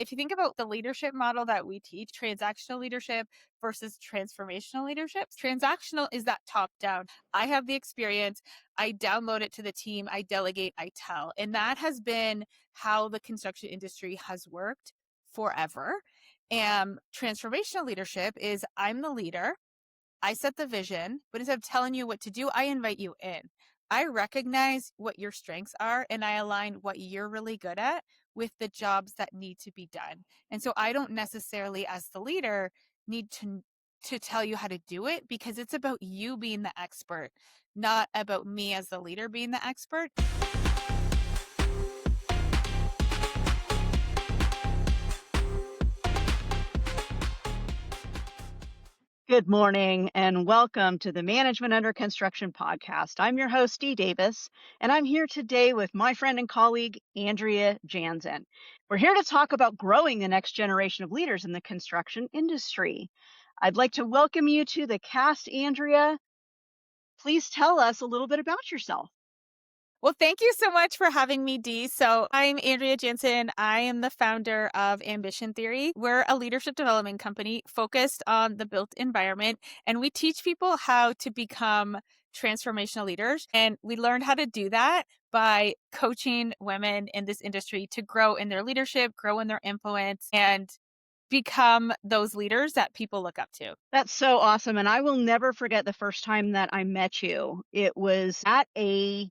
If you think about the leadership model that we teach, transactional leadership versus transformational leadership, transactional is that top down. I have the experience, I download it to the team, I delegate, I tell. And that has been how the construction industry has worked forever. And transformational leadership is I'm the leader. I set the vision, but instead of telling you what to do, I invite you in. I recognize what your strengths are and I align what you're really good at with the jobs that need to be done. And so I don't necessarily, as the leader, need to tell you how to do it because it's about you being the expert, not about me as the leader being the expert. Good morning and welcome to the Management Under Construction podcast. I'm your host, Dee Davis, and I'm here today with my friend and colleague, Andrea Janzen. We're here to talk about growing the next generation of leaders in the construction industry. I'd like to welcome you to the cast, Andrea. Please tell us a little bit about yourself. Well, thank you so much for having me, Dee. So I'm Andrea Janzen. I am the founder of Ambition Theory. We're a leadership development company focused on the built environment, and we teach people how to become transformational leaders. And we learned how to do that by coaching women in this industry to grow in their leadership, grow in their influence, and become those leaders that people look up to. That's so awesome. And I will never forget the first time that I met you. It was at a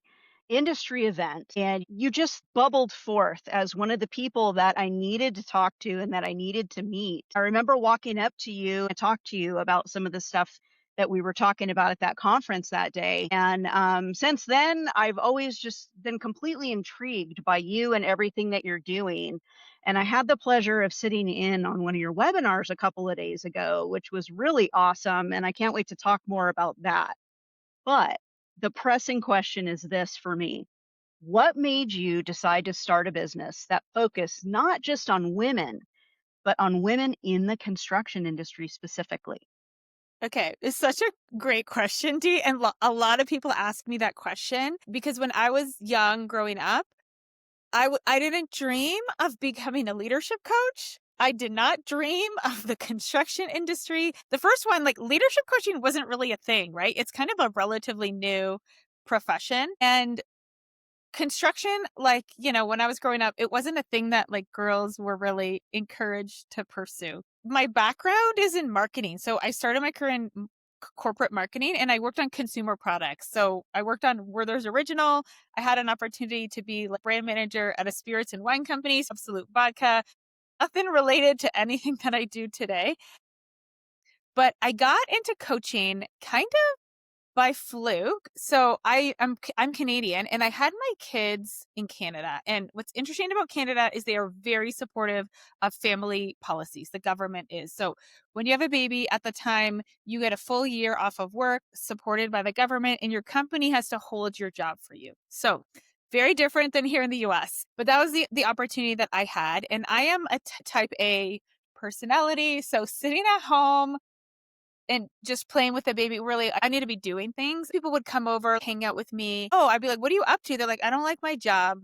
industry event and you just bubbled forth as one of the people that I needed to talk to and that I needed to meet. I remember walking up to you and talk to you about some of the stuff that we were talking about at that conference that day. And since then, I've always just been completely intrigued by you and everything that you're doing. And I had the pleasure of sitting in on one of your webinars a couple of days ago, which was really awesome. And I can't wait to talk more about that. But the pressing question is this for me. What made you decide to start a business that focused not just on women, but on women in the construction industry specifically? Okay, it's such a great question, Dee. And a lot of people ask me that question because when I was young growing up, I didn't dream of becoming a leadership coach. I did not dream of the construction industry. The first one, like leadership coaching wasn't really a thing, right? It's kind of a relatively new profession. And construction, like, when I was growing up, it wasn't a thing that like girls were really encouraged to pursue. My background is in marketing. So I started my career in corporate marketing and I worked on consumer products. So I worked on Werther's Original. I had an opportunity to be like brand manager at a spirits and wine company, Absolute Vodka, nothing related to anything that I do today. But I got into coaching kind of by fluke. So I'm Canadian and I had my kids in Canada. And what's interesting about Canada is they are very supportive of family policies. The government is. So when you have a baby at the time, you get a full year off of work supported by the government and your company has to hold your job for you. So very different than here in the US. But that was the opportunity that I had. And I am a type A personality. So sitting at home and just playing with the baby, really, I need to be doing things. People would come over, hang out with me. Oh, I'd be like, what are you up to? They're like, I don't like my job.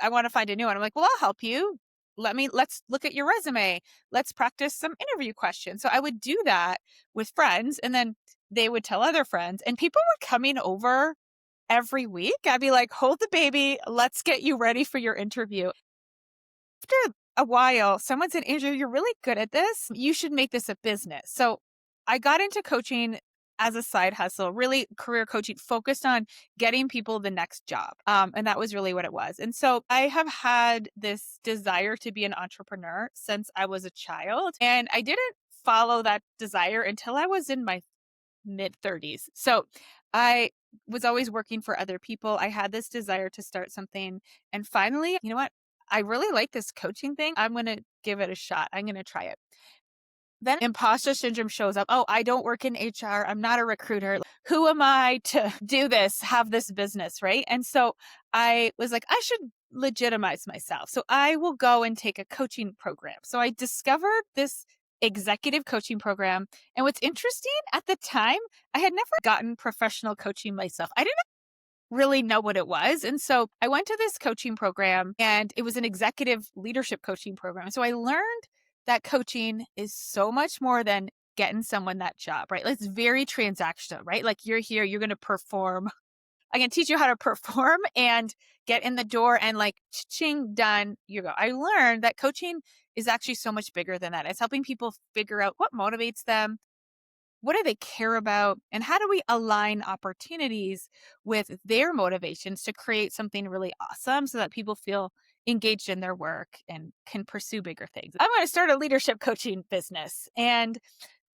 I want to find a new one. I'm like, well, I'll help you. Let's look at your resume. Let's practice some interview questions. So I would do that with friends and then they would tell other friends and people were coming over every week. I'd be like, hold the baby. Let's get you ready for your interview. After a while, someone said, Andrew, you're really good at this. You should make this a business. So I got into coaching as a side hustle, really career coaching focused on getting people the next job. And that was really what it was. And so I have had this desire to be an entrepreneur since I was a child. And I didn't follow that desire until I was in my mid 30s. So I was always working for other people. I had this desire to start something. And finally, you know what? I really like this coaching thing. I'm going to give it a shot. I'm going to try it. Then imposter syndrome shows up. Oh, I don't work in HR. I'm not a recruiter. Who am I to do this, have this business, right? And so I was like, I should legitimize myself. So I will go and take a coaching program. So I discovered this executive coaching program. And what's interesting at the time, I had never gotten professional coaching myself. I didn't really know what it was. And so I went to this coaching program, and it was an executive leadership coaching program. So I learned that coaching is so much more than getting someone that job, right? Like, it's very transactional, right? Like, you're here, you're going to perform. I can teach you how to perform and get in the door, and like ching, done, you go. I learned that coaching is actually so much bigger than that. It's helping people figure out what motivates them, what do they care about, and how do we align opportunities with their motivations to create something really awesome so that people feel engaged in their work and can pursue bigger things. I'm going to start a leadership coaching business. And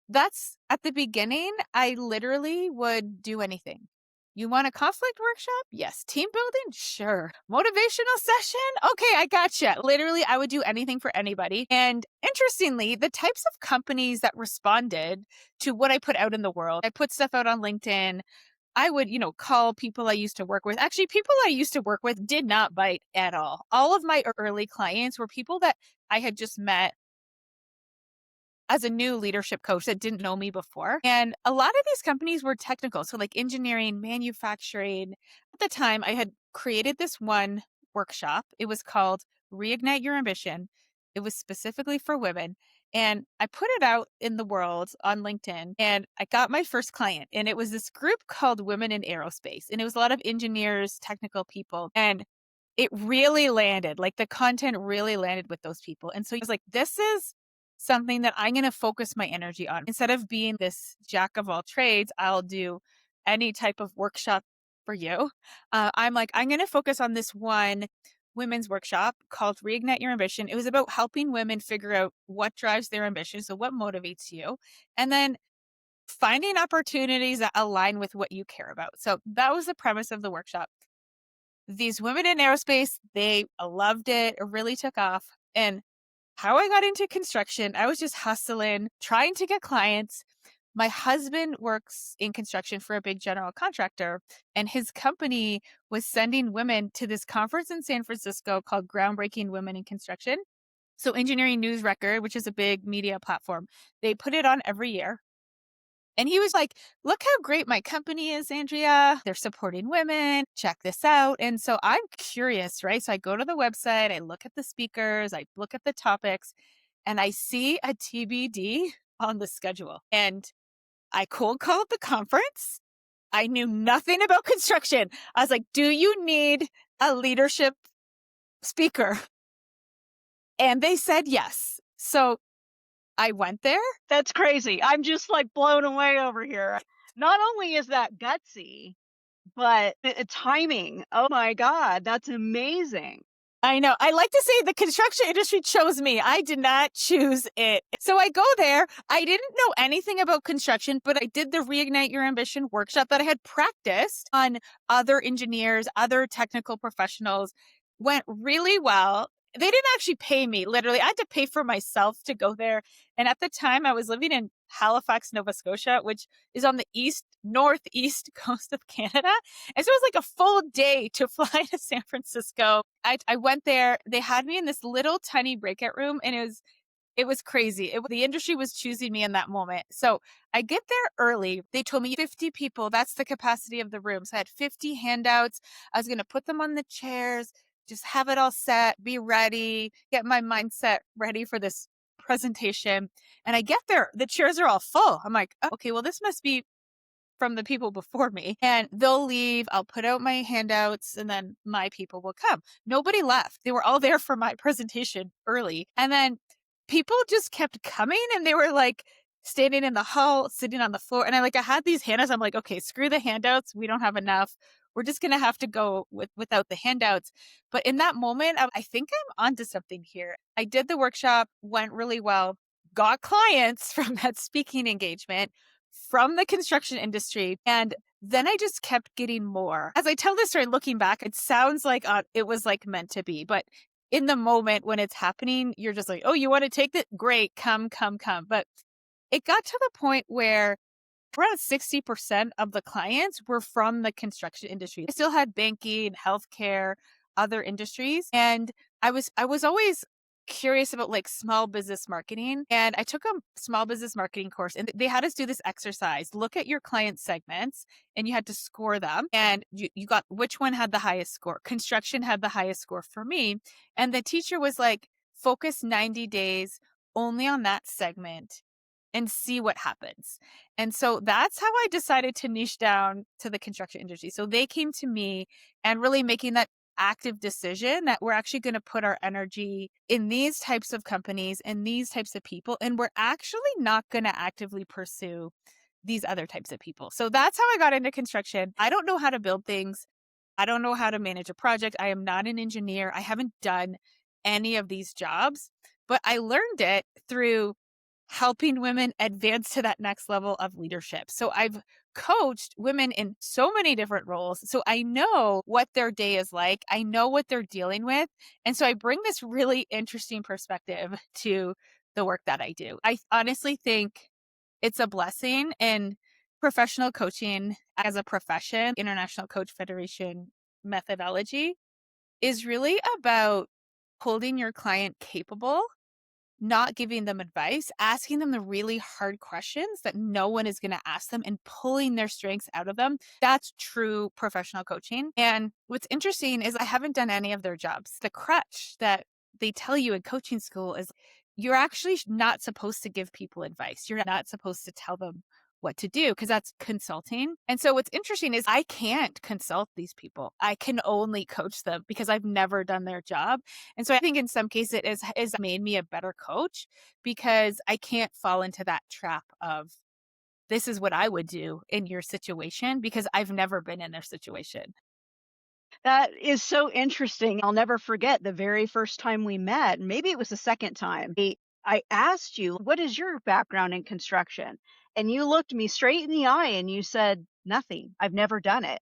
that's at the beginning, I literally would do anything. You want a conflict workshop? Yes. Team building? Sure. Motivational session? Okay, I gotcha. Literally, I would do anything for anybody. And interestingly, the types of companies that responded to what I put out in the world, I put stuff out on LinkedIn. I would, call people I used to work with. Actually, people I used to work with did not bite at all. All of my early clients were people that I had just met as a new leadership coach that didn't know me before. And a lot of these companies were technical. So, like engineering, manufacturing. At the time, I had created this one workshop. It was called Reignite Your Ambition. It was specifically for women. And I put it out in the world on LinkedIn, and I got my first client. And it was this group called Women in Aerospace. And it was a lot of engineers, technical people. And it really landed. Like, the content really landed with those people. And so I was like, this is something that I'm going to focus my energy on. Instead of being this jack of all trades, I'll do any type of workshop for you. I'm like, I'm going to focus on this one women's workshop called Reignite Your Ambition. It was about helping women figure out what drives their ambition. So, what motivates you? And then finding opportunities that align with what you care about. So, that was the premise of the workshop. These women in aerospace, they loved it. It really took off. And how I got into construction, I was just hustling, trying to get clients. My husband works in construction for a big general contractor, and his company was sending women to this conference in San Francisco called Groundbreaking Women in Construction. So, Engineering News Record, which is a big media platform, they put it on every year. And he was like, look how great my company is, Andrea. They're supporting women. Check this out. And so I'm curious, right? So I go to the website, I look at the speakers, I look at the topics, and I see a TBD on the schedule. And I cold called the conference. I knew nothing about construction. I was like, do you need a leadership speaker? And they said yes. So I went there. That's crazy. I'm just like blown away over here. Not only is that gutsy, but timing. Oh my God, that's amazing. I know. I like to say the construction industry chose me. I did not choose it. So I go there. I didn't know anything about construction, but I did the Reignite Your Ambition workshop that I had practiced on other engineers, other technical professionals. Went really well. They didn't actually pay me. Literally, I had to pay for myself to go there. And at the time, I was living in Halifax, Nova Scotia, which is on the northeast coast of Canada. And so it was like a full day to fly to San Francisco. I went there. They had me in this little tiny breakout room, and it was crazy. The industry was choosing me in that moment. So I get there early. They told me 50 people, that's the capacity of the room. So I had 50 handouts. I was going to put them on the chairs, just have it all set, be ready, get my mindset ready for this presentation. And I get there, the chairs are all full. I'm like, oh, okay, well, this must be from the people before me, and they'll leave. I'll put out my handouts, and then my people will come. Nobody left. They were all there for my presentation early. And then people just kept coming, and they were like standing in the hall, sitting on the floor. And I had these handouts. I'm like, okay, screw the handouts. We don't have enough. We're just going to have to go without the handouts. But in that moment, I think I'm onto something here. I did the workshop, went really well, got clients from that speaking engagement, from the construction industry. And then I just kept getting more. As I tell this story looking back, it sounds like it was like meant to be. But in the moment when it's happening, you're just like, oh, you want to take it? Great. Come, come, come. But it got to the point where around 60% of the clients were from the construction industry. I still had banking, healthcare, other industries. And I was always curious about like small business marketing. And I took a small business marketing course and they had us do this exercise. Look at your client segments and you had to score them. And you got which one had the highest score. Construction had the highest score for me. And the teacher was like, focus 90 days only on that segment and see what happens. And so that's how I decided to niche down to the construction industry. So they came to me and really making that active decision that we're actually going to put our energy in these types of companies and these types of people. And we're actually not going to actively pursue these other types of people. So that's how I got into construction. I don't know how to build things. I don't know how to manage a project. I am not an engineer. I haven't done any of these jobs, but I learned it through helping women advance to that next level of leadership. So I've coached women in so many different roles. So I know what their day is like. I know what they're dealing with. And so I bring this really interesting perspective to the work that I do. I honestly think it's a blessing, and professional coaching as a profession, International Coach Federation methodology is really about holding your client capable, not giving them advice, asking them the really hard questions that no one is going to ask them and pulling their strengths out of them. That's true professional coaching. And what's interesting is I haven't done any of their jobs. The crutch that they tell you in coaching school is you're actually not supposed to give people advice. You're not supposed to tell them what to do because that's consulting. And so what's interesting is I can't consult these people. I can only coach them because I've never done their job. And so I think in some cases it is made me a better coach because I can't fall into that trap of this is what I would do in your situation because I've never been in their situation. That is so interesting. I'll never forget the very first time we met. Maybe it was the second time. I asked you, "What is your background in construction?" And you looked me straight in the eye and you said, "Nothing. I've never done it."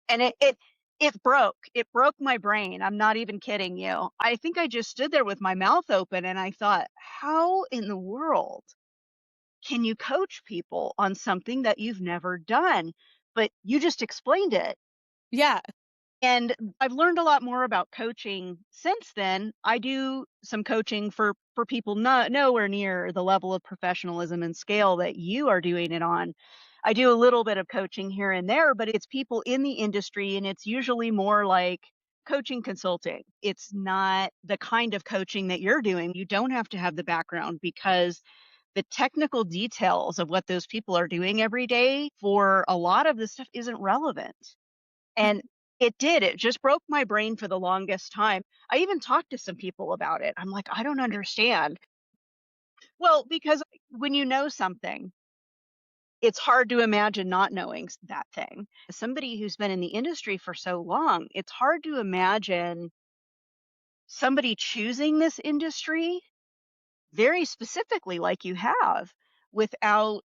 And it broke. It broke my brain. I'm not even kidding you. I think I just stood there with my mouth open and I thought, "How in the world can you coach people on something that you've never done?" But you just explained it. Yeah. And I've learned a lot more about coaching since then. I do some coaching for people not nowhere near the level of professionalism and scale that you are doing it on. I do a little bit of coaching here and there, but it's people in the industry and it's usually more like coaching consulting. It's not the kind of coaching that you're doing. You don't have to have the background because the technical details of what those people are doing every day for a lot of this stuff isn't relevant. And it did, it just broke my brain for the longest time. I even talked to some people about it. I'm like, "I don't understand." Well, because when you know something, it's hard to imagine not knowing that thing. As somebody who's been in the industry for so long, it's hard to imagine somebody choosing this industry very specifically like you have without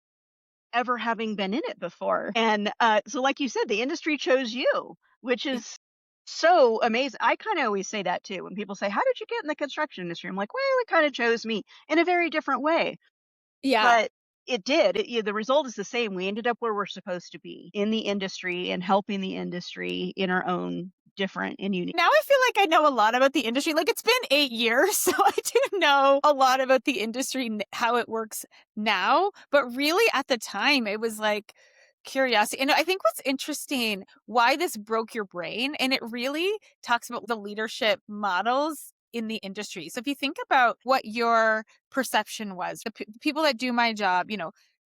ever having been in it before. And, so like you said, the industry chose you, which is so amazing. I kinda always say that too when people say, "How did you get in the construction industry?" I'm like, "Well, it kinda chose me in a very different way." Yeah. But it did. The result is the same. We ended up where we're supposed to be in the industry and helping the industry in our own different and unique. Now I feel like I know a lot about the industry. Like it's been 8 years, so I do know a lot about the industry, how it works now. But really at the time, it was like curiosity. And I think what's interesting, why this broke your brain, and it really talks about the leadership models in the industry. So if you think about what your perception was, the people that do my job,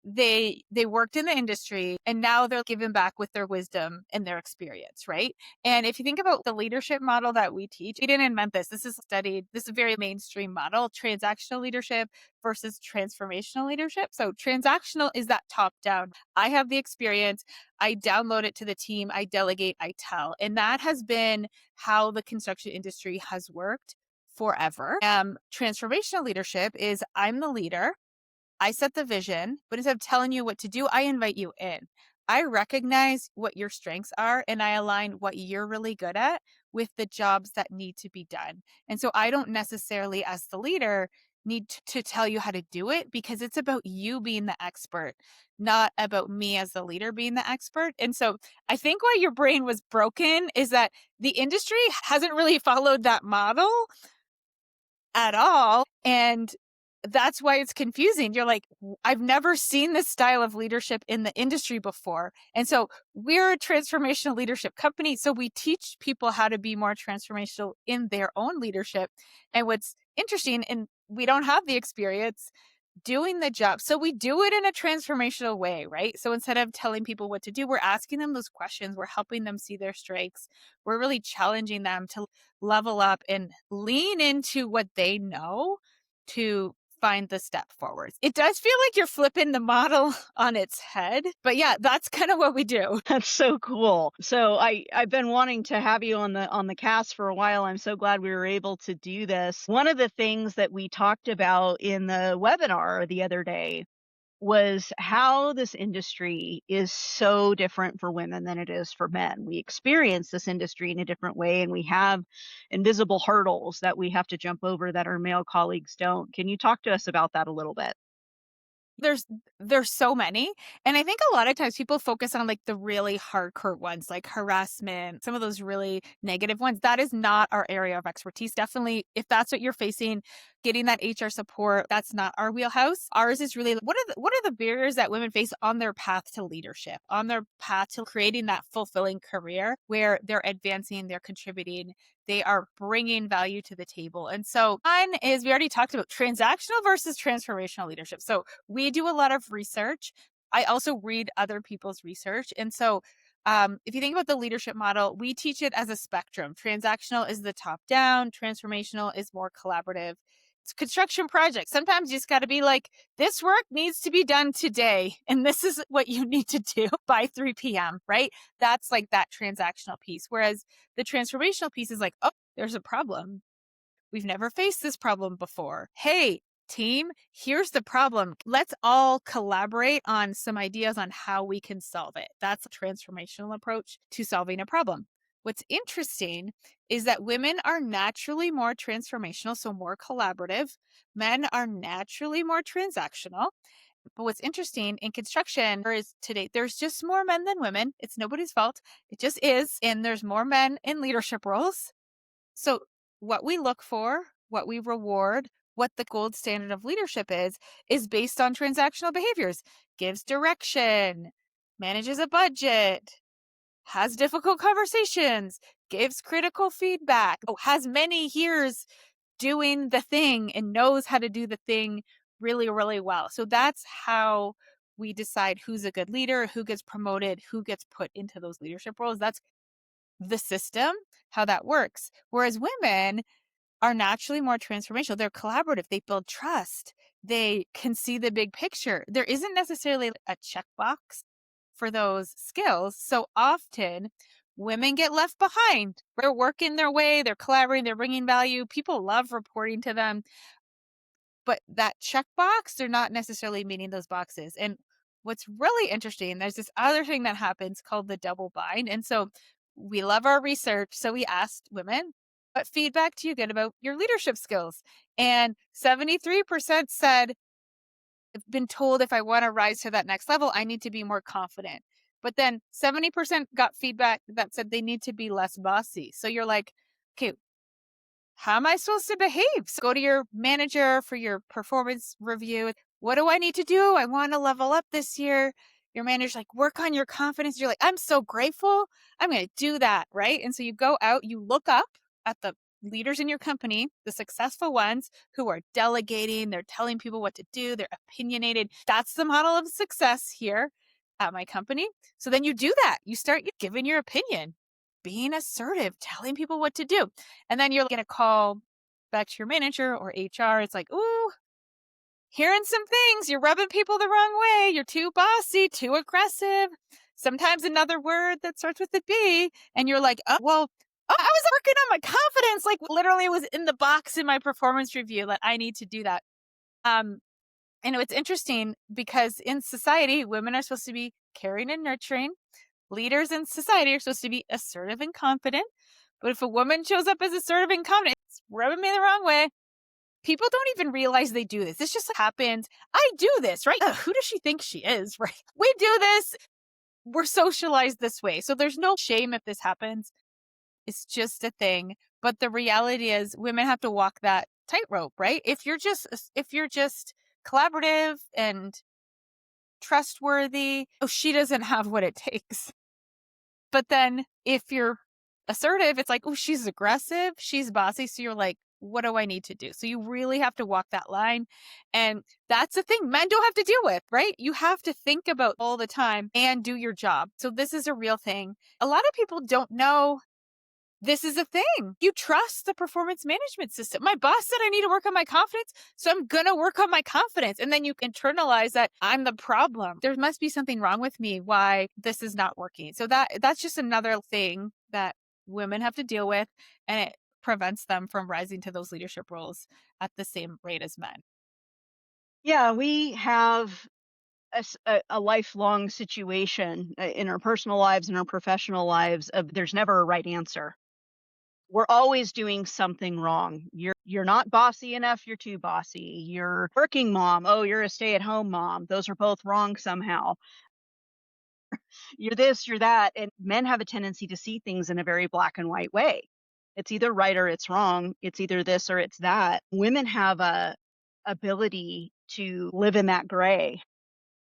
they worked in the industry and now they're giving back with their wisdom and their experience, right? And if you think about the leadership model that we teach, we didn't invent this. This is studied. This is a very mainstream model, transactional leadership versus transformational leadership. So transactional is that top down. I have the experience. I download it to the team. I delegate, I tell. And that has been how the construction industry has worked forever. Transformational leadership is I'm the leader. I set the vision, but instead of telling you what to do, I invite you in. I recognize what your strengths are and I align what you're really good at with the jobs that need to be done. And so I don't necessarily, as the leader, need to tell you how to do it because it's about you being the expert, not about me as the leader being the expert. And so I think why your brain was broken is that the industry hasn't really followed that model at all. And that's why it's confusing. You're like, I've never seen this style of leadership in the industry before. And so we're a transformational leadership company. So we teach people how to be more transformational in their own leadership. And what's interesting, and we don't have the experience doing the job. So we do it in a transformational way, right? So instead of telling people what to do, we're asking them those questions. We're helping them see their strengths. We're really challenging them to level up and lean into what they know to find the step forward. It does feel like you're flipping the model on its head, but yeah, that's kind of what we do. That's so cool. So I've been wanting to have you on the cast for a while. I'm so glad we were able to do this. One of the things that we talked about in the webinar the other day was how this industry is so different for women than it is for men. We experience this industry in a different way, and we have invisible hurdles that we have to jump over that our male colleagues don't. Can you talk to us about that a little bit? There's there's so many, and I think a lot of times people focus on, like, the really hardcore ones, like harassment, some of those really negative ones. That is not our area of expertise. Definitely, if that's what you're facing, getting that HR support, that's not our wheelhouse. Ours is really, what are the barriers that women face on their path to leadership, on their path to creating that fulfilling career where they're advancing, they're contributing, they are bringing value to the table. And so one is, we already talked about transactional versus transformational leadership. So we do a lot of research. I also read other people's research. And so if you think about the leadership model, we teach it as a spectrum. Transactional is the top down, transformational is more collaborative. It's construction projects. Sometimes you just got to be like, this work needs to be done today. And this is what you need to do by 3 p.m., right? That's like that transactional piece. Whereas the transformational piece is like, oh, there's a problem. We've never faced this problem before. Hey, team, here's the problem. Let's all collaborate on some ideas on how we can solve it. That's a transformational approach to solving a problem. What's interesting is that women are naturally more transformational, so more collaborative. Men are naturally more transactional. But what's interesting in construction is today, there's just more men than women. It's nobody's fault. It just is. And there's more men in leadership roles. So, what we look for, what we reward, what the gold standard of leadership is based on transactional behaviors. Gives direction, manages a budget, has difficult conversations, gives critical feedback, has many years doing the thing and knows how to do the thing really, really well. So that's how we decide who's a good leader, who gets promoted, who gets put into those leadership roles. That's the system, how that works. Whereas women are naturally more transformational. They're collaborative. They build trust. They can see the big picture. There isn't necessarily a checkbox for those skills. So often women get left behind. They're working their way, they're collaborating, they're bringing value. People love reporting to them. But that checkbox, they're not necessarily meeting those boxes. And what's really interesting, there's this other thing that happens called the double bind. And so we love our research. So we asked women, what feedback do you get about your leadership skills? And 73% said, I've been told if I want to rise to that next level, I need to be more confident. But then 70% got feedback that said they need to be less bossy. So you're like, okay, how am I supposed to behave? So go to your manager for your performance review. What do I need to do? I want to level up this year. Your manager's like, work on your confidence. You're like, I'm so grateful. I'm going to do that. Right. And so you go out, you look up at the leaders in your company, the successful ones who are delegating, they're telling people what to do, they're opinionated. That's the model of success here at my company. So then you do that. You start giving your opinion, being assertive, telling people what to do. And then you're going to call back to your manager or HR. It's like, ooh, hearing some things. You're rubbing people the wrong way. You're too bossy, too aggressive. Sometimes another word that starts with a B. And you're like, oh, well, I was working on my confidence. Like literally it was in the box in my performance review that I need to do that. And it's interesting because in society, women are supposed to be caring and nurturing. Leaders in society are supposed to be assertive and confident. But if a woman shows up as assertive and confident, it's rubbing me the wrong way. People don't even realize they do this. This just happens. I do this, right? Who does she think she is, right? We do this. We're socialized this way. So there's no shame if this happens. It's just a thing. But the reality is women have to walk that tightrope, right? If you're just collaborative and trustworthy, oh, she doesn't have what it takes. But then if you're assertive, it's like, oh, she's aggressive, she's bossy. So you're like, what do I need to do? So you really have to walk that line. And that's the thing men don't have to deal with, right? You have to think about all the time and do your job. So this is a real thing. A lot of people don't know this is a thing. You trust the performance management system. My boss said I need to work on my confidence, so I'm going to work on my confidence. And then you internalize that I'm the problem. There must be something wrong with me why this is not working. So that's just another thing that women have to deal with, and it prevents them from rising to those leadership roles at the same rate as men. Yeah, we have a lifelong situation in our personal lives and our professional lives of there's never a right answer. We're always doing something wrong. You're not bossy enough, you're too bossy. You're working mom, oh, you're a stay-at-home mom. Those are both wrong somehow. You're this, you're that, and men have a tendency to see things in a very black and white way. It's either right or it's wrong. It's either this or it's that. Women have a ability to live in that gray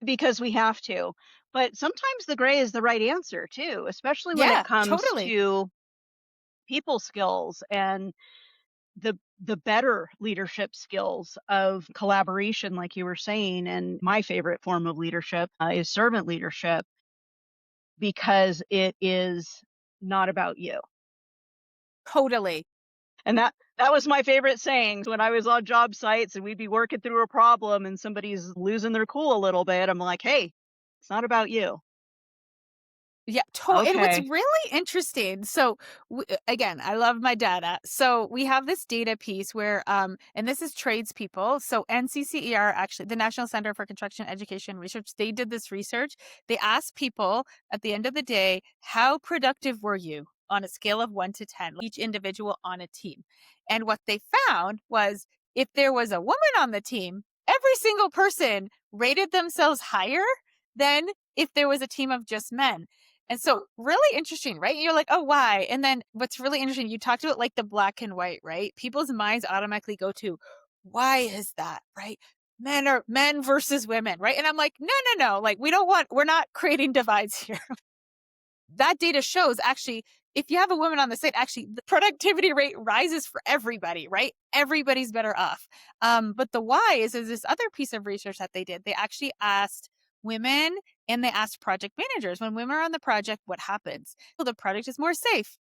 because we have to. But sometimes the gray is the right answer too, especially when it Yeah, comes totally. to people skills and the better leadership skills of collaboration like you were saying. And my favorite form of leadership is servant leadership because it is not about you. Totally. And that was my favorite saying when I was on job sites and we'd be working through a problem and somebody's losing their cool a little bit. I'm like, "Hey, it's not about you." Yeah, and what's Okay. really interesting, so again, I love my data. So we have this data piece where, and this is tradespeople. So NCCER, actually, the National Center for Construction Education Research, they did this research. They asked people at the end of the day, how productive were you on a scale of 1 to 10, each individual on a team? And what they found was if there was a woman on the team, every single person rated themselves higher than if there was a team of just men. And so really interesting, right? You're like, oh, why? And then what's really interesting, you talked about like the black and white, right? People's minds automatically go to, why is that, right? Men versus women, right? And I'm like, no, no, no. Like, we're not creating divides here. That data shows actually, if you have a woman on the site, actually the productivity rate rises for everybody, right? Everybody's better off. But the why is this other piece of research that they did. They actually asked women and they asked project managers, when women are on the project, what happens? Well, the project is more safe.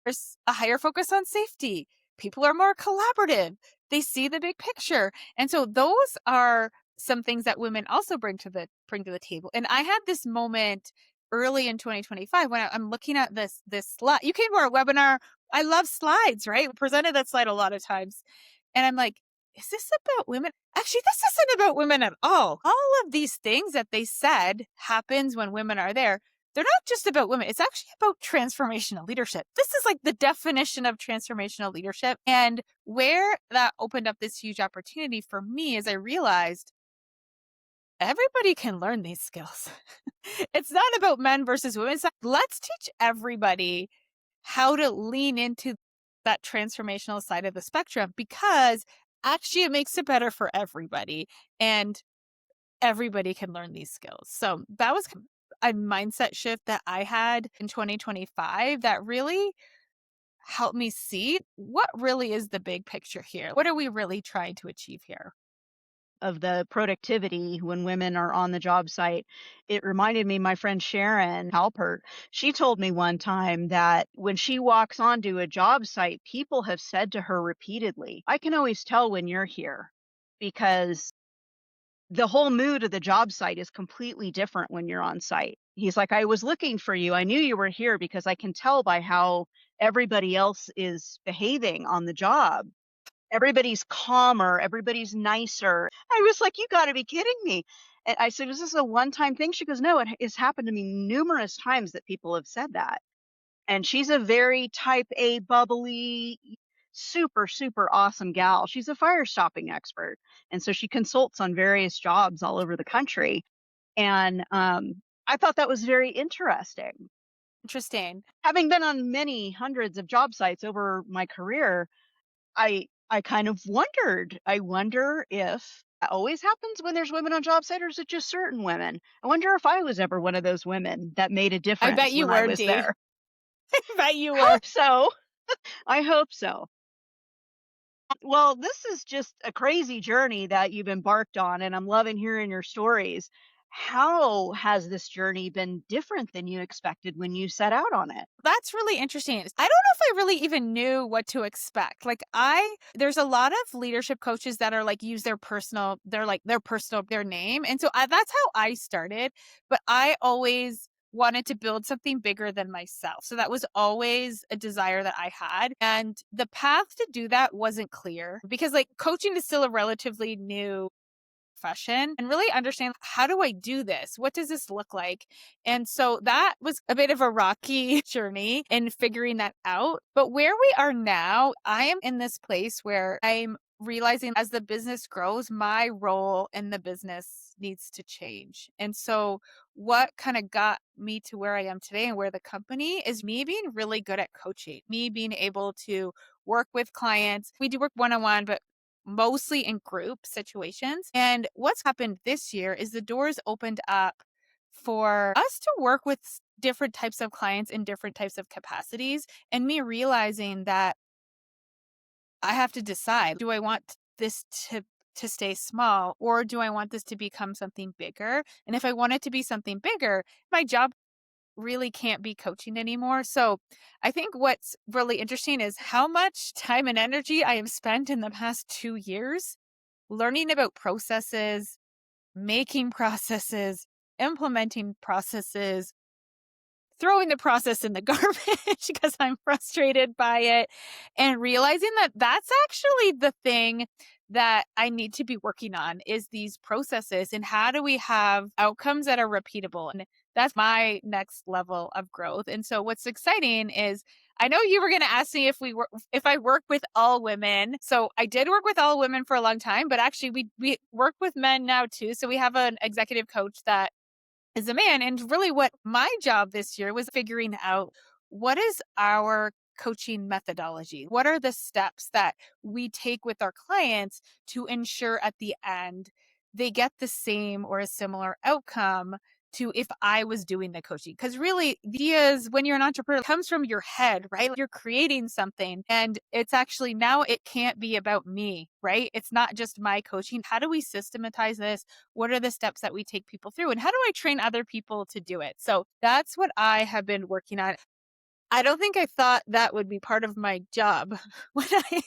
There's a higher focus on safety. People are more collaborative. They see the big picture. And so those are some things that women also bring to the table. And I had this moment early in 2025 when I'm looking at this slide. You came to our webinar. I love slides, right? We presented that slide a lot of times. And I'm like, is this about women? Actually, this isn't about women at all. All of these things that they said happens when women are there. They're not just about women. It's actually about transformational leadership. This is like the definition of transformational leadership. And where that opened up this huge opportunity for me is I realized everybody can learn these skills. It's not about men versus women. It's like, let's teach everybody how to lean into that transformational side of the spectrum because actually it makes it better for everybody and everybody can learn these skills. So that was a mindset shift that I had in 2025 that really helped me see what really is the big picture here. What are we really trying to achieve here? Of the productivity when women are on the job site, it reminded me my friend Sharon Halpert. She told me one time that when she walks onto a job site, people have said to her repeatedly, "I can always tell when you're here," because the whole mood of the job site is completely different when you're on site. He's like, "I was looking for you. I knew you were here because I can tell by how everybody else is behaving on the job. Everybody's calmer, everybody's nicer." I was like, "You gotta be kidding me." And I said, "Is this a one-time thing?" She goes, "No, it's happened to me numerous times that people have said that." And she's a very type A, bubbly, super, super awesome gal. She's a fire stopping expert. And so she consults on various jobs all over the country. And I thought that was very interesting. Interesting. Having been on many hundreds of job sites over my career, I I kind of wondered. I wonder if that always happens when there's women on job site, or is it just certain women? I wonder if I was ever one of those women that made a I bet difference you when I were, was Dee. there. I bet you were. Hope so. I hope so. Well, this is just a crazy journey that you've embarked on, and I'm loving hearing your stories. How has this journey been different than you expected when you set out on it? That's really interesting. I don't know if I really even knew what to expect. There's a lot of leadership coaches that are like, use their name. And so that's how I started. But I always wanted to build something bigger than myself. So that was always a desire that I had. And the path to do that wasn't clear because like coaching is still a relatively new profession and really understand, how do I do this? What does this look like? And so that was a bit of a rocky journey in figuring that out. But where we are now, I am in this place where I'm realizing as the business grows, my role in the business needs to change. And so what kind of got me to where I am today and where the company is me being really good at coaching, me being able to work with clients. We do work one on one, but mostly in group situations. And what's happened this year is the doors opened up for us to work with different types of clients in different types of capacities. And me realizing that I have to decide, do I want this to stay small, or do I want this to become something bigger? And if I want it to be something bigger, my job really can't be coaching anymore. So I think what's really interesting is how much time and energy I have spent in the past 2 years learning about processes, making processes, implementing processes, throwing the process in the garbage because I'm frustrated by it, and realizing that that's actually the thing that I need to be working on is these processes and how do we have outcomes that are repeatable. And that's my next level of growth. And so what's exciting is I know you were going to ask me if I work with all women. So I did work with all women for a long time, but actually we work with men now too. So we have an executive coach that is a man. And really, what my job this year was figuring out, what is our coaching methodology? What are the steps that we take with our clients to ensure at the end they get the same or a similar outcome to if I was doing the coaching? Because really, the idea is when you're an entrepreneur, it comes from your head, right? You're creating something, and it's actually now it can't be about me, right? It's not just my coaching. How do we systematize this? What are the steps that we take people through? And how do I train other people to do it? So that's what I have been working on. I don't think I thought that would be part of my job when I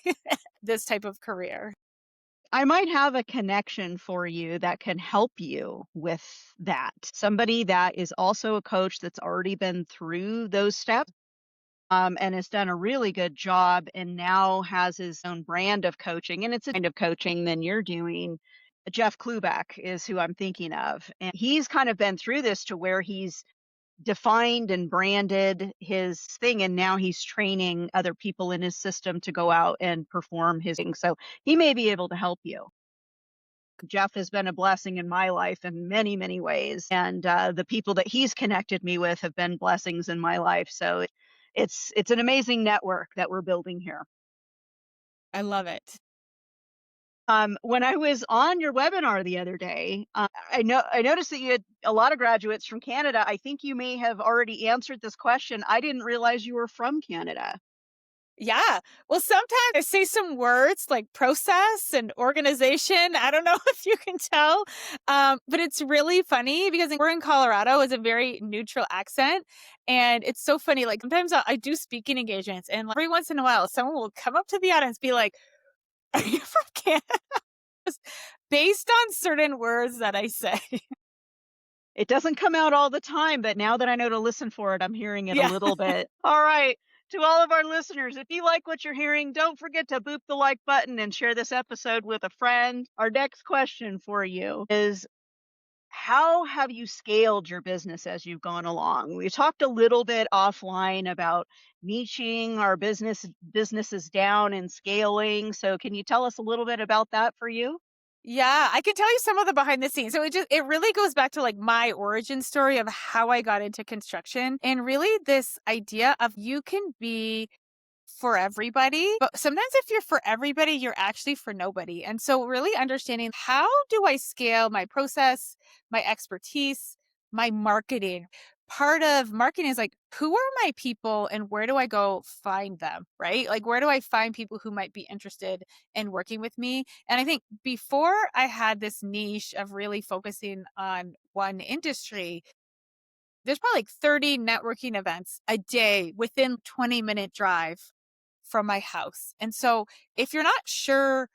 this type of career. I might have a connection for you that can help you with that. Somebody that is also a coach that's already been through those steps, and has done a really good job and now has his own brand of coaching. And it's a kind of coaching than you're doing. Jeff Klubeck is who I'm thinking of. And he's kind of been through this to where he's defined and branded his thing, and now he's training other people in his system to go out and perform his thing. So he may be able to help you. Jeff has been a blessing in my life in many, many ways, and the people that he's connected me with have been blessings in my life. So it's an amazing network that we're building here. I love it. When I was on your webinar the other day, I noticed that you had a lot of graduates from Canada. I think you may have already answered this question. I didn't realize you were from Canada. Yeah. Well, sometimes I say some words like process and organization. I don't know if you can tell, but it's really funny because we're in Colorado. It's a very neutral accent. And it's so funny. Like sometimes I do speaking engagements, and every once in a while, someone will come up to the audience and be like, "Are you from Canada?" Based on certain words that I say. It doesn't come out all the time, but now that I know to listen for it, I'm hearing it a Yeah. little bit. All right. To all of our listeners, if you like what you're hearing, don't forget to boop the like button and share this episode with a friend. Our next question for you is, how have you scaled your business as you've gone along? We talked a little bit offline about niching our businesses down and scaling. So can you tell us a little bit about that for you? Yeah, I can tell you some of the behind the scenes. So it really goes back to like my origin story of how I got into construction, and really this idea of you can be for everybody, but sometimes if you're for everybody, you're actually for nobody. And so really understanding, how do I scale my process, my expertise, my marketing? Part of marketing is like, who are my people and where do I go find them, right? Like, where do I find people who might be interested in working with me? And I think before I had this niche of really focusing on one industry, there's probably like 30 networking events a day within 20-minute drive from my house. And so if you're not sure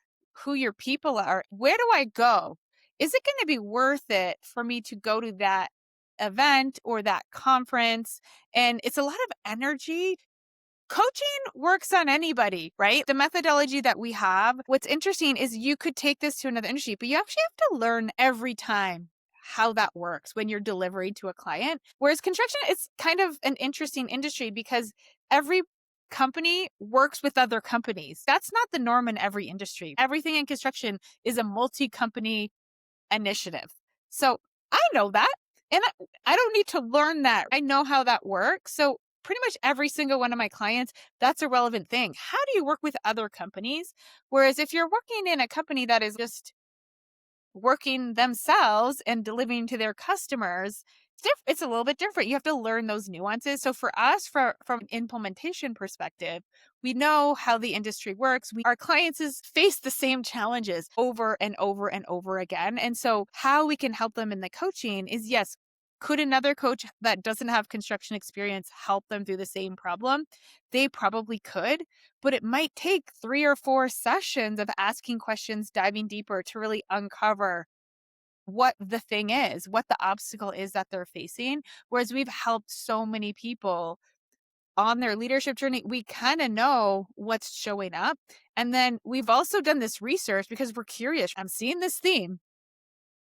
who your people are, where do I go? Is it going to be worth it for me to go to that event or that conference? And it's a lot of energy. Coaching works on anybody, right? The methodology that we have, what's interesting is you could take this to another industry, but you actually have to learn every time how that works when you're delivering to a client. Whereas construction, it's kind of an interesting industry because every company works with other companies. That's not the norm in every industry. Everything in construction is a multi-company initiative. So I know that. And I don't need to learn that. I know how that works. So pretty much every single one of my clients, that's a relevant thing. How do you work with other companies? Whereas if you're working in a company that is just working themselves and delivering to their customers, it's a little bit different. You have to learn those nuances. So for us, from an implementation perspective, we know how the industry works. Our clients face the same challenges over and over and over again. And so how we can help them in the coaching is, yes, could another coach that doesn't have construction experience help them through the same problem? They probably could, but it might take 3 or 4 sessions of asking questions, diving deeper to really uncover what the thing is, what the obstacle is that they're facing. Whereas we've helped so many people on their leadership journey, we kind of know what's showing up. And then we've also done this research because we're curious. I'm seeing this theme.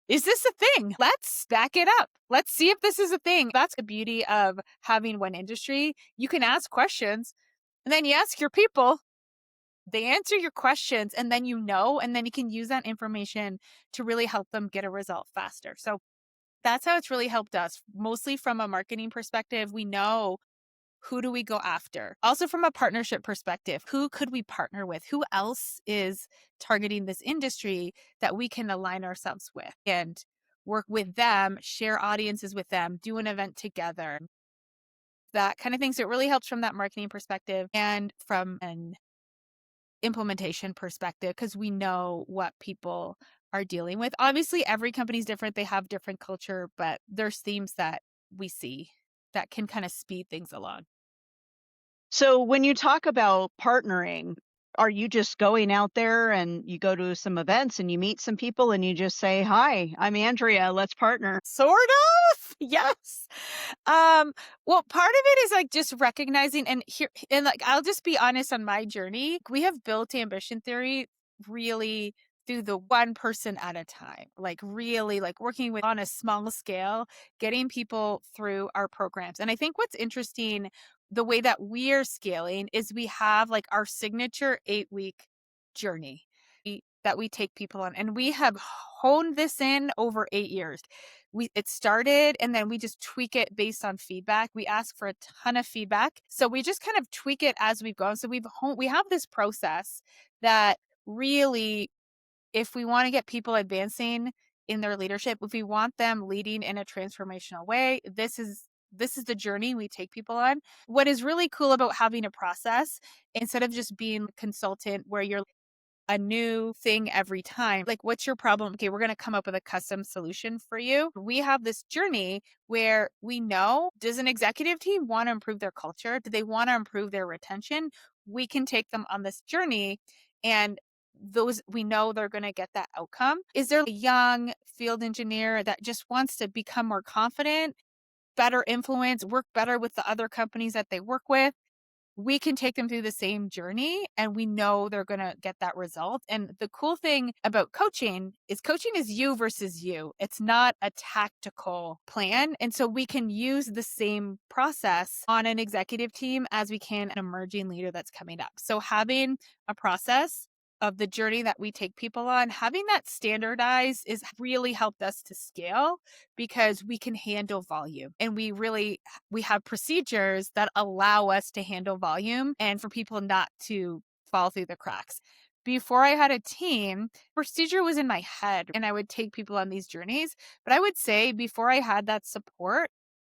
Is this a thing? Let's back it up. Let's see if this is a thing. That's the beauty of having one industry. You can ask questions and then you ask your people, they answer your questions, and then and then you can use that information to really help them get a result faster. So that's how it's really helped us. Mostly from a marketing perspective, we know who do we go after. Also from a partnership perspective, who could we partner with? Who else is targeting this industry that we can align ourselves with and work with them, share audiences with them, do an event together, that kind of thing. So it really helps from that marketing perspective and from an implementation perspective because we know what people are dealing with. Obviously, every company is different. They have different culture, but there's themes that we see that can kind of speed things along. So when you talk about partnering, are you just going out there and you go to some events and you meet some people and you just say, "Hi, I'm Andrea, let's partner." Sort of. Yes. Well, part of it is like just recognizing and like I'll just be honest on my journey. We have built ambition theory really through the one person at a time. Like really like working with on a small scale, getting people through our programs. And I think what's interesting, the way that we're scaling is we have like our signature 8-week journey that we take people on. And we have honed this in over 8 years. It started and then we just tweak it based on feedback. We ask for a ton of feedback. So we just kind of tweak it as we've gone. So we have this process that really, if we want to get people advancing in their leadership, if we want them leading in a transformational way, this is the journey we take people on. What is really cool about having a process instead of just being a consultant where you're a new thing every time. Like, what's your problem? Okay, we're going to come up with a custom solution for you. We have this journey where we know, does an executive team want to improve their culture? Do they want to improve their retention? We can take them on this journey and those we know they're going to get that outcome. Is there a young field engineer that just wants to become more confident, better influence, work better with the other companies that they work with? We can take them through the same journey and we know they're going to get that result. And the cool thing about coaching is you versus you. It's not a tactical plan. And so we can use the same process on an executive team as we can an emerging leader that's coming up. So having a process of the journey that we take people on, having that standardized is really helped us to scale because we can handle volume and we have procedures that allow us to handle volume and for people not to fall through the cracks. Before I had a team, procedure was in my head and I would take people on these journeys. But I would say before I had that support,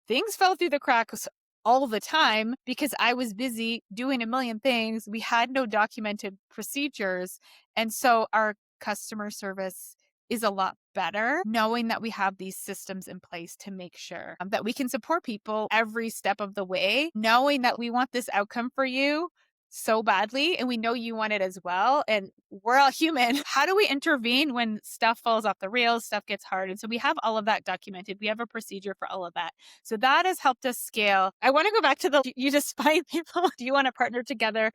things fell through the cracks all the time because I was busy doing a million things. We had no documented procedures. And so our customer service is a lot better knowing that we have these systems in place to make sure that we can support people every step of the way, knowing that we want this outcome for you so badly and we know you want it as well and we're all human. How do we intervene when stuff falls off the rails, stuff gets hard? And so we have all of that documented. We have a procedure for all of that. So that has helped us scale. I want to go back to the you just find people. Do you want to partner together?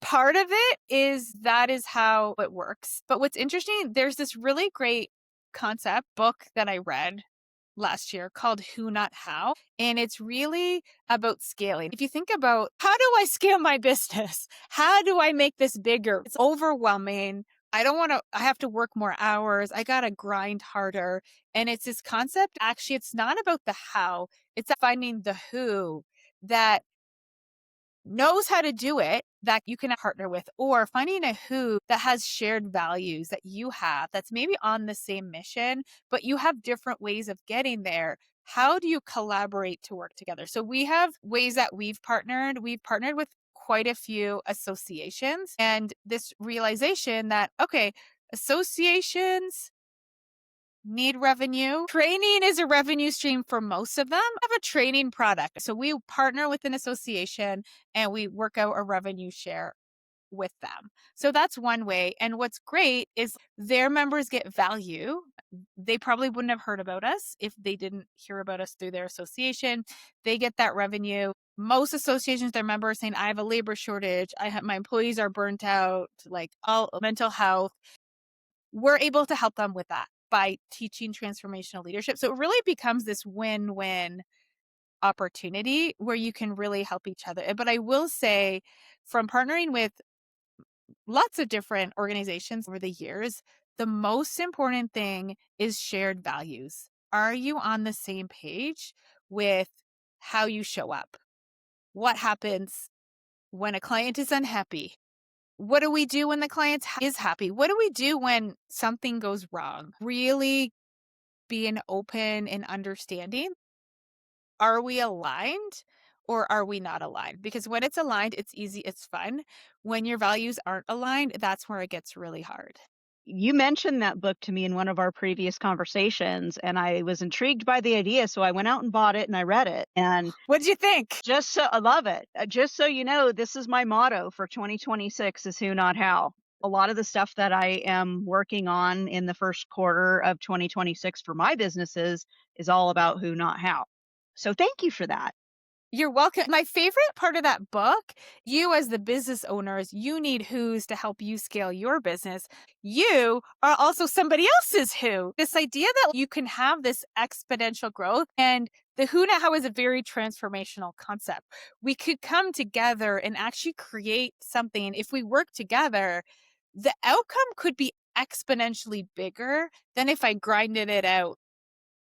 Part of it is that is how it works. But what's interesting, there's this really great concept book that I read last year called Who Not How. And it's really about scaling. If you think about how do I scale my business? How do I make this bigger? It's overwhelming. I have to work more hours. I got to grind harder. And it's this concept. Actually, it's not about the how, it's finding the who that knows how to do it that you can partner with, or finding a who that has shared values that you have that's maybe on the same mission, but you have different ways of getting there. How do you collaborate to work together? So we have ways that we've partnered. We've partnered with quite a few associations and this realization that, okay, associations need revenue. Training is a revenue stream for most of them. Have a training product. So we partner with an association and we work out a revenue share with them. So that's one way. And what's great is their members get value. They probably wouldn't have heard about us if they didn't hear about us through their association. They get that revenue. Most associations, their members saying, I have a labor shortage. My employees are burnt out, like all mental health. We're able to help them with that by teaching transformational leadership. So it really becomes this win-win opportunity where you can really help each other. But I will say, from partnering with lots of different organizations over the years, the most important thing is shared values. Are you on the same page with how you show up? What happens when a client is unhappy? What do we do when the client is happy? What do we do when something goes wrong? Really being open and understanding. Are we aligned or are we not aligned? Because when it's aligned, it's easy, it's fun. When your values aren't aligned, that's where it gets really hard. You mentioned that book to me in one of our previous conversations, and I was intrigued by the idea, so I went out and bought it and I read it. And What do you think? just so I love it. Just so you know, this is my motto for 2026 is who not how. A lot of the stuff that I am working on in the first quarter of 2026 for my businesses is all about who not how. So thank you for that. You're welcome. My favorite part of that book, you as the business owners, you need who's to help you scale your business. You are also somebody else's who. This idea that you can have this exponential growth and the who now how is a very transformational concept. We could come together and actually create something. If we work together, the outcome could be exponentially bigger than if I grinded it out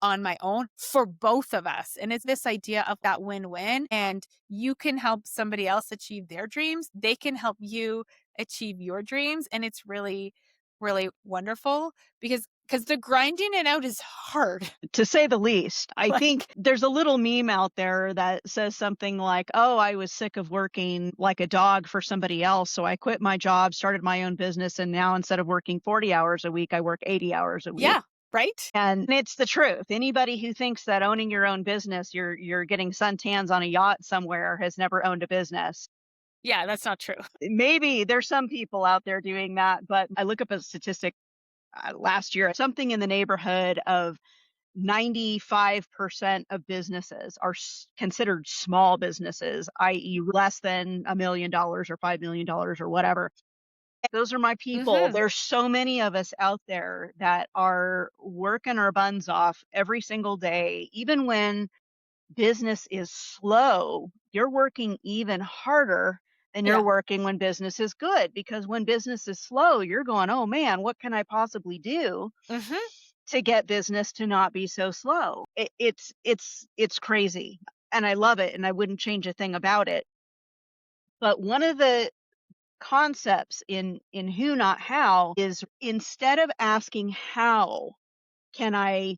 on my own for both of us. And it's this idea of that win-win. And you can help somebody else achieve their dreams. They can help you achieve your dreams. And it's really, really wonderful because the grinding it out is hard. To say the least. I think Like, there's a little meme out there that says something like, "Oh, I was sick of working like a dog for somebody else, so I quit my job, started my own business, and now instead of working 40 hours a week, I work 80 hours a week." yeah, right? And it's the truth. Anybody who thinks that owning your own business, you're getting suntans on a yacht somewhere has never owned a business. Yeah, that's not true. Maybe there's some people out there doing that, but I look up a statistic last year, something in the neighborhood of 95% of businesses are considered small businesses, i.e., less than $1 million or $5 million or whatever. Those are my people. Hmm. There's so many of us out there that are working our buns off every single day, even when business is slow. You're working even harder and you're Yeah. working when business is good, because when business is slow, you're going, "Oh man, what can I possibly do Mhm. to get business to not be so slow?" It's crazy, and I love it, and I wouldn't change a thing about it. But one of the concepts in who not how is, instead of asking how can I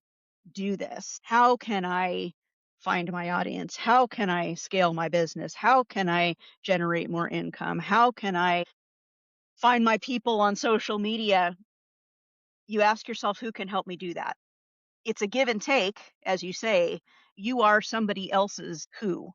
do this? How can I find my audience? How can I scale my business? How can I generate more income? How can I find my people on social media? You ask yourself, who can help me do that? It's a give and take, as you say. You are somebody else's who.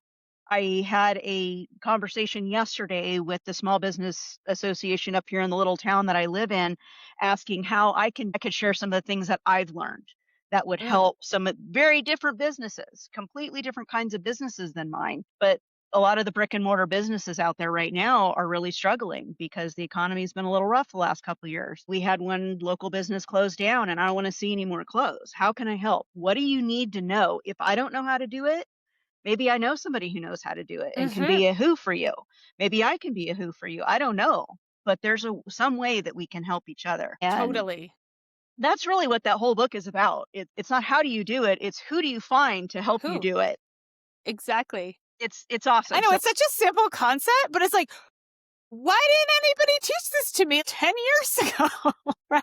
I had a conversation yesterday with the small business association up here in the little town that I live in, asking how I could share some of the things that I've learned that would Mm. help some very different businesses, completely different kinds of businesses than mine. But a lot of the brick and mortar businesses out there right now are really struggling because the economy's been a little rough the last couple of years. We had one local business close down, and I don't want to see any more close. How can I help? What do you need to know? If I don't know how to do it, maybe I know somebody who knows how to do it and can Mhm. be a who for you. Maybe I can be a who for you. I don't know, but there's some way that we can help each other. And Totally. that's really what that whole book is about. It's not how do you do it, it's who do you find to help you Who? do it. Exactly. It's I awesome. know So, it's such a simple concept, but it's like, why didn't anybody teach this to me 10 years ago? Right?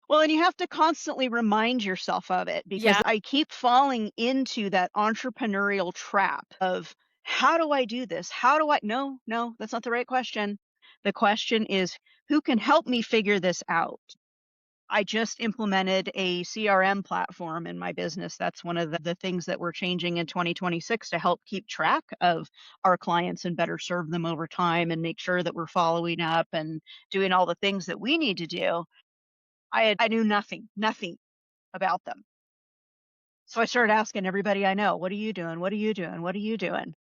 well, and you have to constantly remind yourself of it, because Yeah. I keep falling into that entrepreneurial trap of, how do I do this? How do I? No, no, that's not the right question. The question is, who can help me figure this out? I just implemented a CRM platform in my business. That's one of the things that we're changing in 2026 to help keep track of our clients and better serve them over time and make sure that we're following up and doing all the things that we need to do. I knew nothing about them. So I started asking everybody I know, "What are you doing? What are you doing? What are you doing?"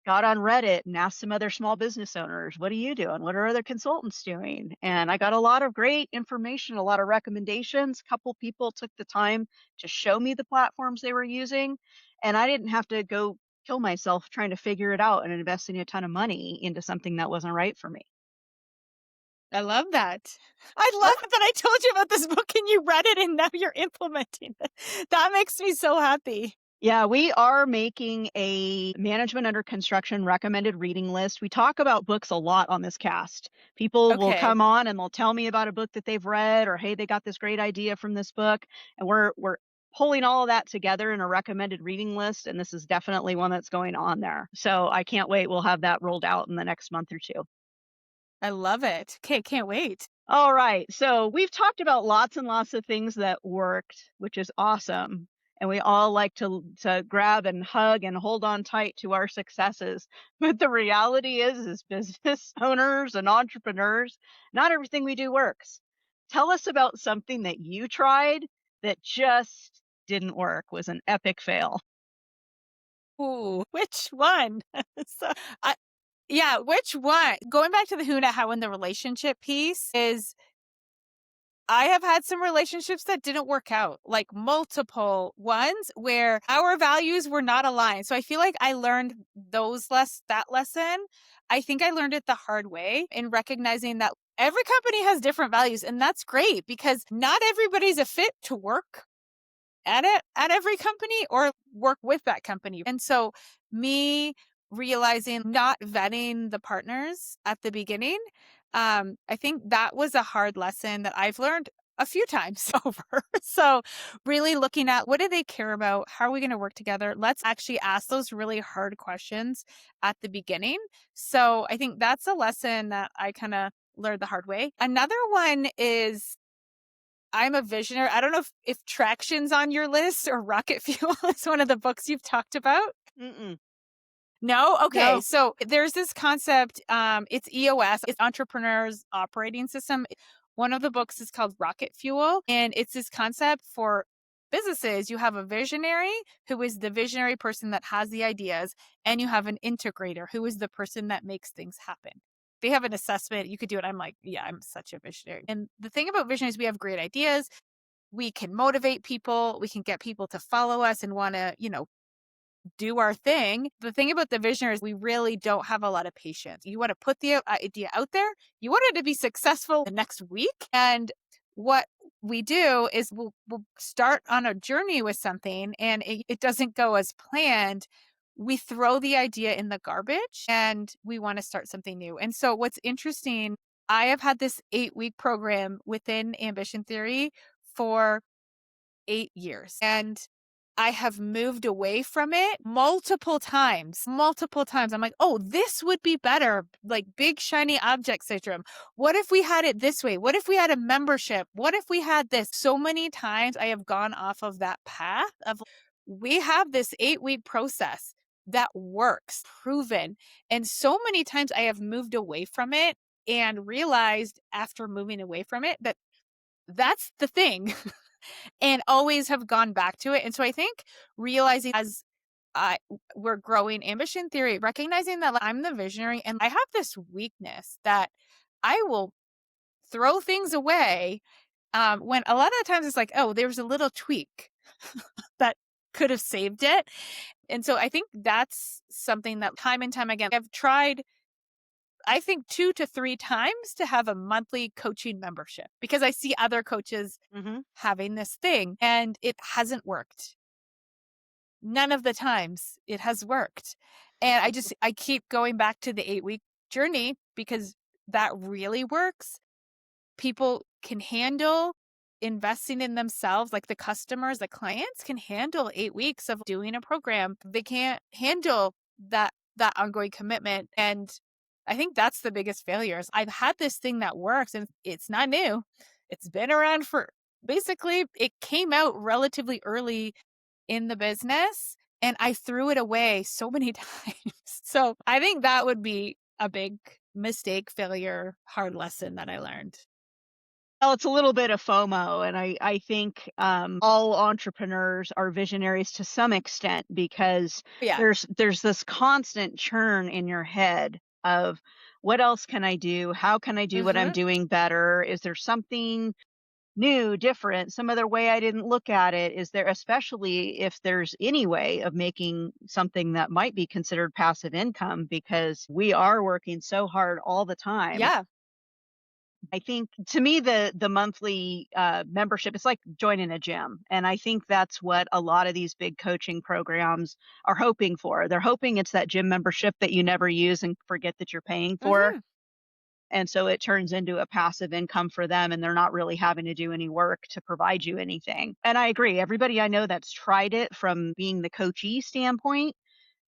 Got on Reddit and asked some other small business owners, "What are you doing? What are other consultants doing?" And I got a lot of great information, a lot of recommendations. A couple people took the time to show me the platforms they were using, and I didn't have to go kill myself trying to figure it out and investing a ton of money into something that wasn't right for me. I love that. I love that I told you about this book and you read it and now you're implementing it. That makes me so happy. Yeah, we are making a management under construction recommended reading list. We talk about books a lot on this cast. People will Okay. come on and they'll tell me about a book that they've read, or hey, they got this great idea from this book, and we're pulling all of that together in a recommended reading list, and this is definitely one that's going on there. So I can't wait. We'll have that rolled out in the next month or two. I love it. Okay, can't wait. All right. So we've talked about lots and lots of things that worked, which is awesome. And we all like to grab and hug and hold on tight to our successes. But the reality is business owners and entrepreneurs, not everything we do works. Tell us about something that you tried that just didn't work, was an epic fail. Ooh, which one? So, I yeah, which one? Going back to the who, not how, in the relationship piece is I have had some relationships that didn't work out, like multiple ones where our values were not aligned. So I feel like I learned that lesson. I think I learned it the hard way in recognizing that every company has different values and that's great because not everybody's a fit to work at every company or work with that company. And so me realizing not vetting the partners at the beginning, I think that was a hard lesson that I've learned a few times over. So really looking at what do they care about? How are we going to work together? Let's actually ask those really hard questions at the beginning. So I think that's a lesson that I kind of learned the hard way. Another one is I'm a visionary. I don't know if Traction's on your list or Rocket Fuel is one of the books you've talked about. Mm-mm. No? Okay. No. So there's this concept, it's EOS, it's Entrepreneur's Operating System. One of the books is called Rocket Fuel, and it's this concept for businesses. You have a visionary who is the visionary person that has the ideas, and you have an integrator who is the person that makes things happen. They have an assessment. You could do it. I'm like, yeah, I'm such a visionary. And the thing about visionaries, we have great ideas. We can motivate people. We can get people to follow us and want to, do our thing. The thing about the visionaries, we really don't have a lot of patience. You want to put the idea out there, you want it to be successful the next week. And what we do is we'll start on a journey with something and it doesn't go as planned. We throw the idea in the garbage and we want to start something new. And so, what's interesting, I have had this 8-week program within Ambition Theory for 8 years. And I have moved away from it multiple times, multiple times. I'm like, oh, this would be better. Like big shiny object syndrome. What if we had it this way? What if we had a membership? What if we had this? So many times I have gone off of that path of we have this 8-week process that works, proven. And so many times I have moved away from it and realized after moving away from it that that's the thing. And always have gone back to it. And so I think realizing as I we're growing Ambition Theory, recognizing that I'm the visionary and I have this weakness that I will throw things away when a lot of the times it's like, oh, there's a little tweak that could have saved it. And so I think that's something that time and time again, I've tried, I think 2 to 3 times to have a monthly coaching membership because I see other coaches Mhm. having this thing and it hasn't worked. None of the times it has worked. And I keep going back to the 8-week journey because that really works. People can handle investing in themselves, like the customers, the clients can handle 8 weeks of doing a program. They can't handle that ongoing commitment. And I think that's the biggest failures. I've had this thing that works and it's not new. It's been around for basically it came out relatively early in the business and I threw it away so many times. So I think that would be a big mistake, failure, hard lesson that I learned. Well, it's a little bit of FOMO, and I think, all entrepreneurs are visionaries to some extent because Yeah. there's this constant churn in your head of, "What else can I do? How can I do what I'm Mhm. doing better? Is there something new, different, some other way I didn't look at it? Is there," especially if there's any way of making something that might be considered passive income because we are working so hard all the time. Yeah. I think to me the monthly membership is like joining a gym, and I think that's what a lot of these big coaching programs are hoping for. They're hoping it's that gym membership that you never use and forget that you're paying for, Mhm. and so it turns into a passive income for them, and they're not really having to do any work to provide you anything. And I agree. Everybody I know that's tried it from being the coachee standpoint,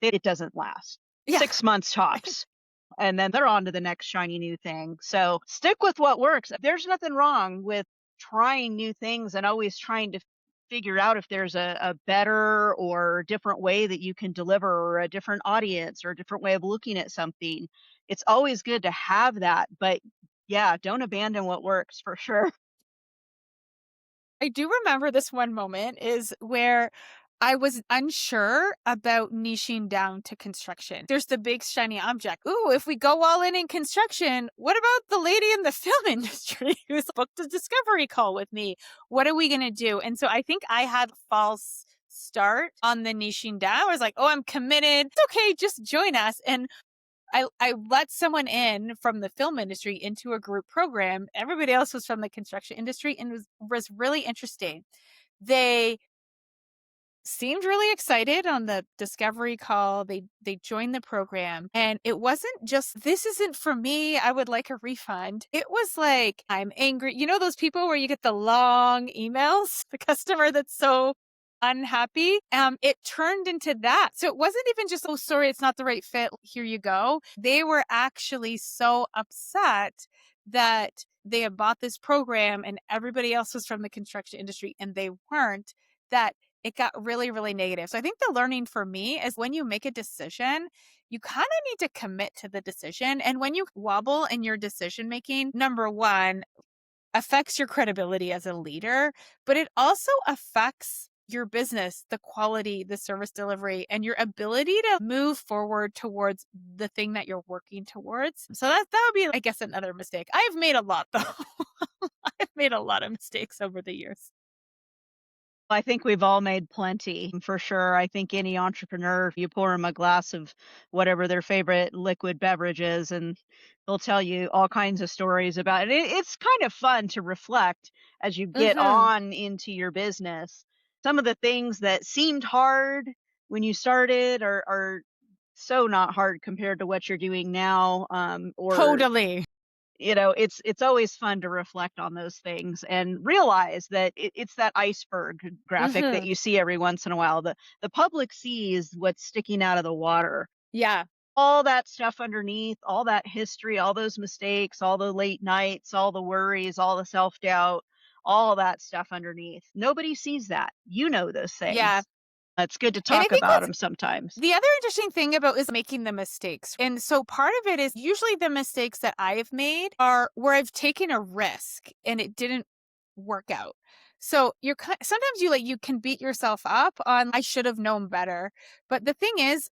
it doesn't last. Yeah. 6 months tops and then they're on to the next shiny new thing. So stick with what works. There's nothing wrong with trying new things and always trying to figure out if there's a better or different way that you can deliver or a different audience or a different way of looking at something. It's always good to have that, but yeah, don't abandon what works for sure. I do remember this one moment is where I was unsure about niching down to construction. There's the big shiny object. Ooh, if we go all in construction, what about the lady in the film industry who's booked a discovery call with me? What are we going to do? And so I think I had a false start on the niching down. I was like, oh, I'm committed. It's okay. Just join us. And I let someone in from the film industry into a group program. Everybody else was from the construction industry and was really interesting. They seemed really excited on the discovery call. They joined the program and it wasn't just this isn't for me. I would like a refund. It was like I'm angry. You know those people where you get the long emails, the customer that's so unhappy. It turned into that. So it wasn't even just oh sorry it's not the right fit. Here you go. They were actually so upset that they had bought this program and everybody else was from the construction industry and they weren't that it got really, really negative. So I think the learning for me is when you make a decision, you kind of need to commit to the decision. And when you wobble in your decision making, number one, affects your credibility as a leader, but it also affects your business, the quality, the service delivery, and your ability to move forward towards the thing that you're working towards. So that would be, I guess, another mistake. I've made a lot though. I've made a lot of mistakes over the years. I think we've all made plenty for sure. I think any entrepreneur, you pour them a glass of whatever their favorite liquid beverage is, and they'll tell you all kinds of stories about it. It's kind of fun to reflect as you get Mhm. on into your business. Some of the things that seemed hard when you started are so not hard compared to what you're doing now. Or Totally. it's always fun to reflect on those things and realize that it's that iceberg graphic that Mhm. you see every once in a while. The public sees what's sticking out of the water. Yeah. All that stuff underneath, all that history, all those mistakes, all the late nights, all the worries, all the self-doubt, all that stuff underneath. Nobody sees that. You know those Yeah. things. It's good to And I talk think about what's them sometimes. the other interesting thing about is making the mistakes. And so part of it is usually the mistakes that I have made are where I've taken a risk and it didn't work out. So sometimes you can beat yourself up on I should have known better. But the thing is,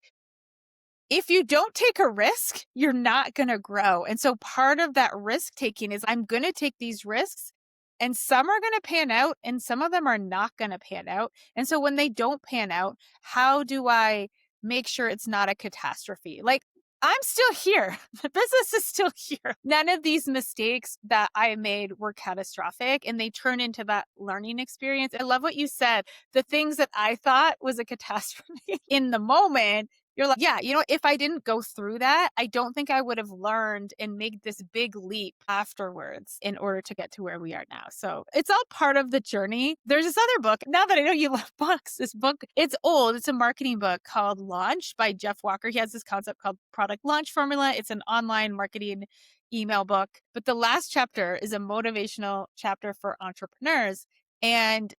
if you don't take a risk, you're not going to grow. And so part of that risk taking is I'm going to take these risks and some are going to pan out and some of them are not going to pan out. And so when they don't pan out, how do I make sure it's not a catastrophe? Like I'm still here. The business is still here. None of these mistakes that I made were catastrophic and they turn into that learning experience. I love what you said. The things that I thought was a catastrophe in the moment, you're like, yeah, if I didn't go through that, I don't think I would have learned and made this big leap afterwards in order to get to where we are now. So it's all part of the journey. There's this other book. Now that I know you love books, this book, it's old. It's a marketing book called Launch by Jeff Walker. He has this concept called product launch formula. It's an online marketing email book. But the last chapter is a motivational chapter for entrepreneurs. And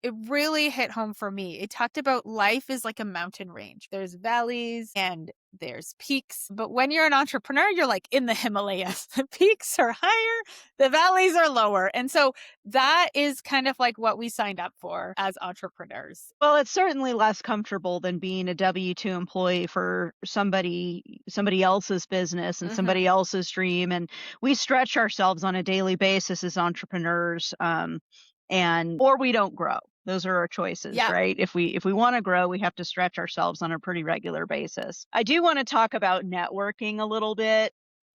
it really hit home for me. It talked about life is like a mountain range. There's valleys and there's peaks. But when you're an entrepreneur, you're like in the Himalayas. The peaks are higher, the valleys are lower. And so that is kind of like what we signed up for as entrepreneurs. Well, it's certainly less comfortable than being a W-2 employee for somebody else's business and Hmm. somebody else's dream, and we stretch ourselves on a daily basis as entrepreneurs, and or we don't grow. Those are our choices, Yeah. right? If we wanna grow, we have to stretch ourselves on a pretty regular basis. I do wanna talk about networking a little bit.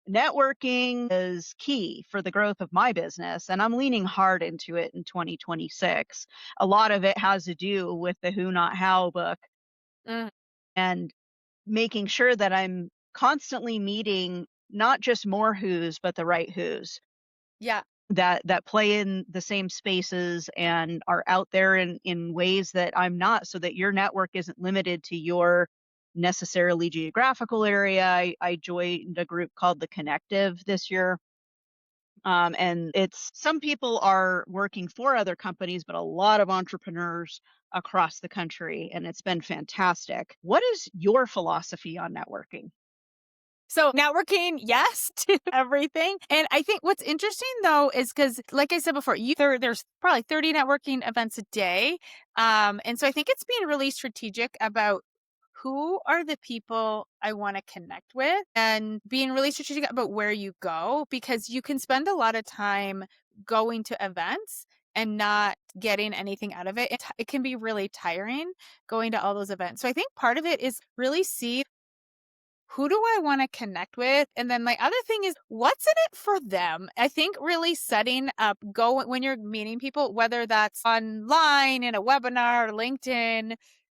Networking is key for the growth of my business, and I'm leaning hard into it in 2026. A lot of it has to do with the Who Not How book Mm, and making sure that I'm constantly meeting not just more who's, but the right who's yeah. that play in the same spaces and are out there in ways that I'm not, so that your network isn't limited to your necessarily geographical area. I joined a group called The Connective this year. And it's some people are working for other companies, but a lot of entrepreneurs across the country, and it's been fantastic. What is your philosophy on networking? So networking, yes, to everything. And I think what's interesting though is because, like I said before, there's probably 30 networking events a day. And so I think it's being really strategic about who are the people I want to connect with and being really strategic about where you go because you can spend a lot of time going to events and not getting anything out of it. It can be really tiring going to all those events. So I think part of it is really see who do I want to connect with? And then my other thing is what's in it for them? I think really setting up go when you're meeting people, whether that's online in a webinar, LinkedIn,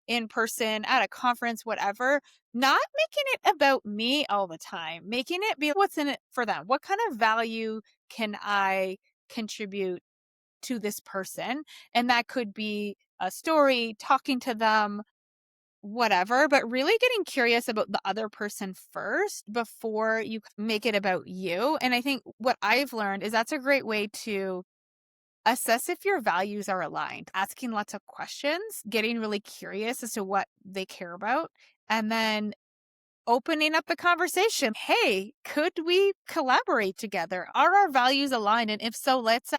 in person, at a conference, whatever, not making it about me all the time, making it be what's in it for them. What kind of value can I contribute to this person? And that could be a story, talking to them, whatever, but really getting curious about the other person first before you make it about you. And I think what I've learned is that's a great way to assess if your values are aligned, asking lots of questions, getting really curious as to what they care about, and then opening up the conversation. Hey, could we collaborate together? Are our values aligned? And if so, let's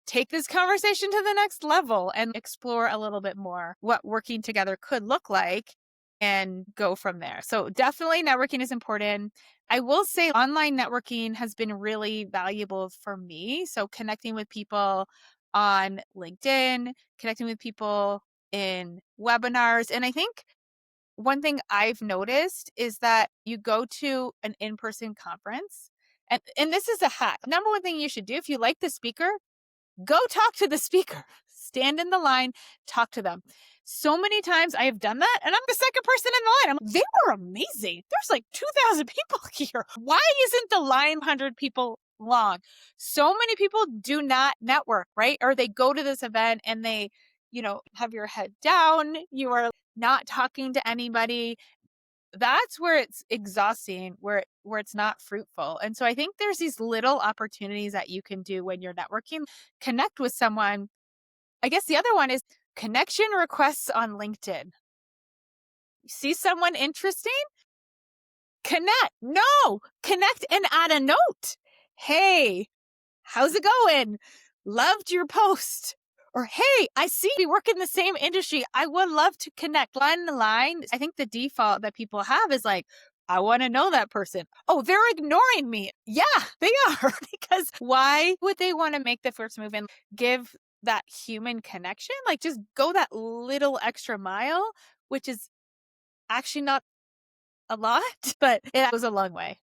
take this conversation to the next level and explore a little bit more what working together could look like and go from there. So definitely networking is important. I will say online networking has been really valuable for me. So connecting with people on LinkedIn, connecting with people in webinars. And I think one thing I've noticed is that you go to an in-person conference, and this is a hack. Number one thing you should do if you like the speaker, go talk to the speaker. Stand in the line, talk to them. So many times I have done that, and I'm the second person in the line. They were amazing. There's like 2,000 people here. Why isn't the line 100 people long? So many people do not network, right? Or they go to this event and they, have your head down. You are not talking to anybody. That's where it's exhausting, where it's not fruitful. And so I think there's these little opportunities that you can do when you're networking. Connect with someone. I guess the other one is connection requests on LinkedIn. You see someone interesting? Connect. No, connect and add a note. Hey, how's it going? Loved your post. Or, hey, I see we work in the same industry. I would love to connect. Line the line. I think the default that people have is like, I want to know that person. Oh, they're ignoring me. Yeah, they are. Because why would they want to make the first move and give that human connection? Like, just go that little extra mile, which is actually not a lot, but it goes a long way.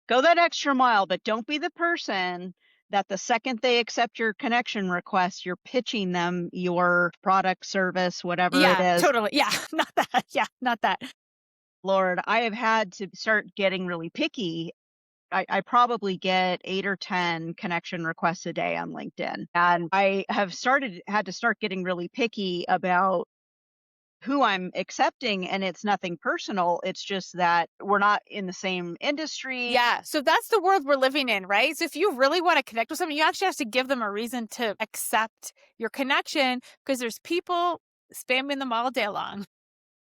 Go that extra mile, but don't be the person that the second they accept your connection request, you're pitching them your product, service, whatever it Yeah, is. totally. Yeah, not that. Yeah, not that. Lord, I have had to start getting really picky. I probably get 8 or 10 connection requests a day on LinkedIn. And I have had to start getting really picky about who I'm accepting. And it's nothing personal. It's just that we're not in the same industry. Yeah. So that's the world we're living in, right? So if you really want to connect with someone, you actually have to give them a reason to accept your connection because there's people spamming them all day long.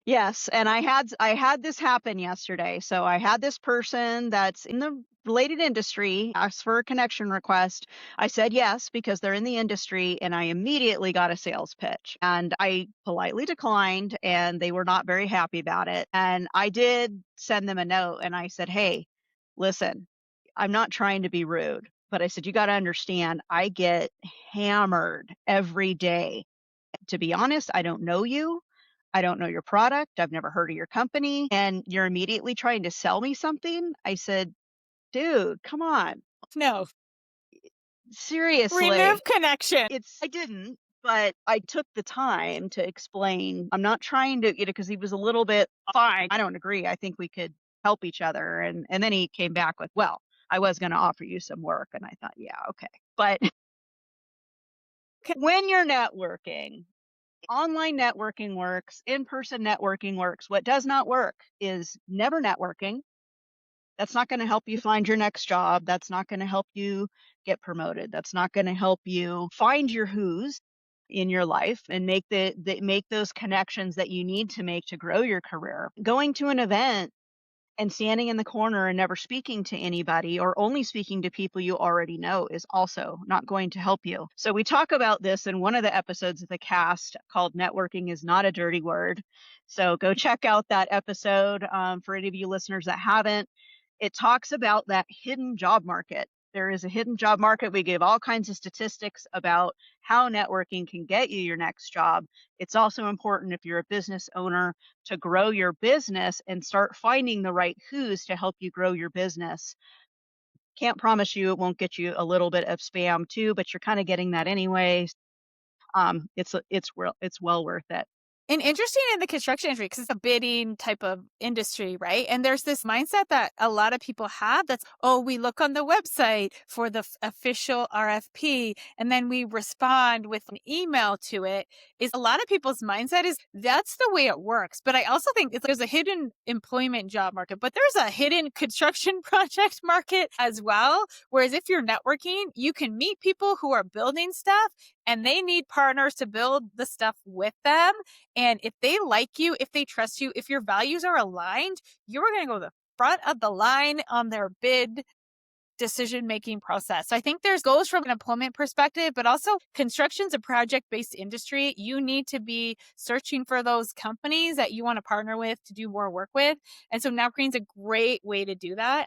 Yes, and I had this happen yesterday. So I had this person that's in the related industry asked for a connection request. I said yes because they're in the industry and I immediately got a sales pitch. And I politely declined and they were not very happy about it. And I did send them a note and I said, "Hey, listen, I'm not trying to be rude, but I said you got to understand I get hammered every day. To be honest, I don't know you. I don't know your product. I've never heard of your company. And you're immediately trying to sell me something." I said, "Dude, come on. No, Seriously." remove connection. I didn't, but I took the time to explain. I'm not trying to, because he was a little bit fine. I don't agree. I think we could help each other. And then he came back with, "Well, I was going to offer you some work." And I thought, yeah, okay. But when you're networking, online networking works, in-person networking works. What does not work is never networking. That's not going to help you find your next job. That's not going to help you get promoted. That's not going to help you find your who's in your life and make those connections that you need to make to grow your career. Going to an event and standing in the corner and never speaking to anybody or only speaking to people you already know is also not going to help you. So, we talk about this in one of the episodes of the cast called Networking is Not a Dirty Word. So, go check out that episode for any of you listeners that haven't. It talks about that hidden job market. There is a hidden job market. We give all kinds of statistics about how networking can get you your next job. It's also important if you're a business owner to grow your business and start finding the right who's to help you grow your business. Can't promise you it won't get you a little bit of spam too, but you're kind of getting that anyway. It's well worth it. And interesting in the construction industry because it's a bidding type of industry, right? And there's this mindset that a lot of people have that's, oh, we look on the website for the official RFP and then we respond with an email to it. Is a lot of people's mindset is that's the way it works. But I also think there's a hidden employment job market, but there's a hidden construction project market as well. Whereas if you're networking, you can meet people who are building stuff and they need partners to build the stuff with them. And if they like you, if they trust you, if your values are aligned, you're going to go to the front of the line on their bid decision-making process. So I think there's goes from an employment perspective, but also construction's a project-based industry. You need to be searching for those companies that you want to partner with to do more work with. And so networking is a great way to do that.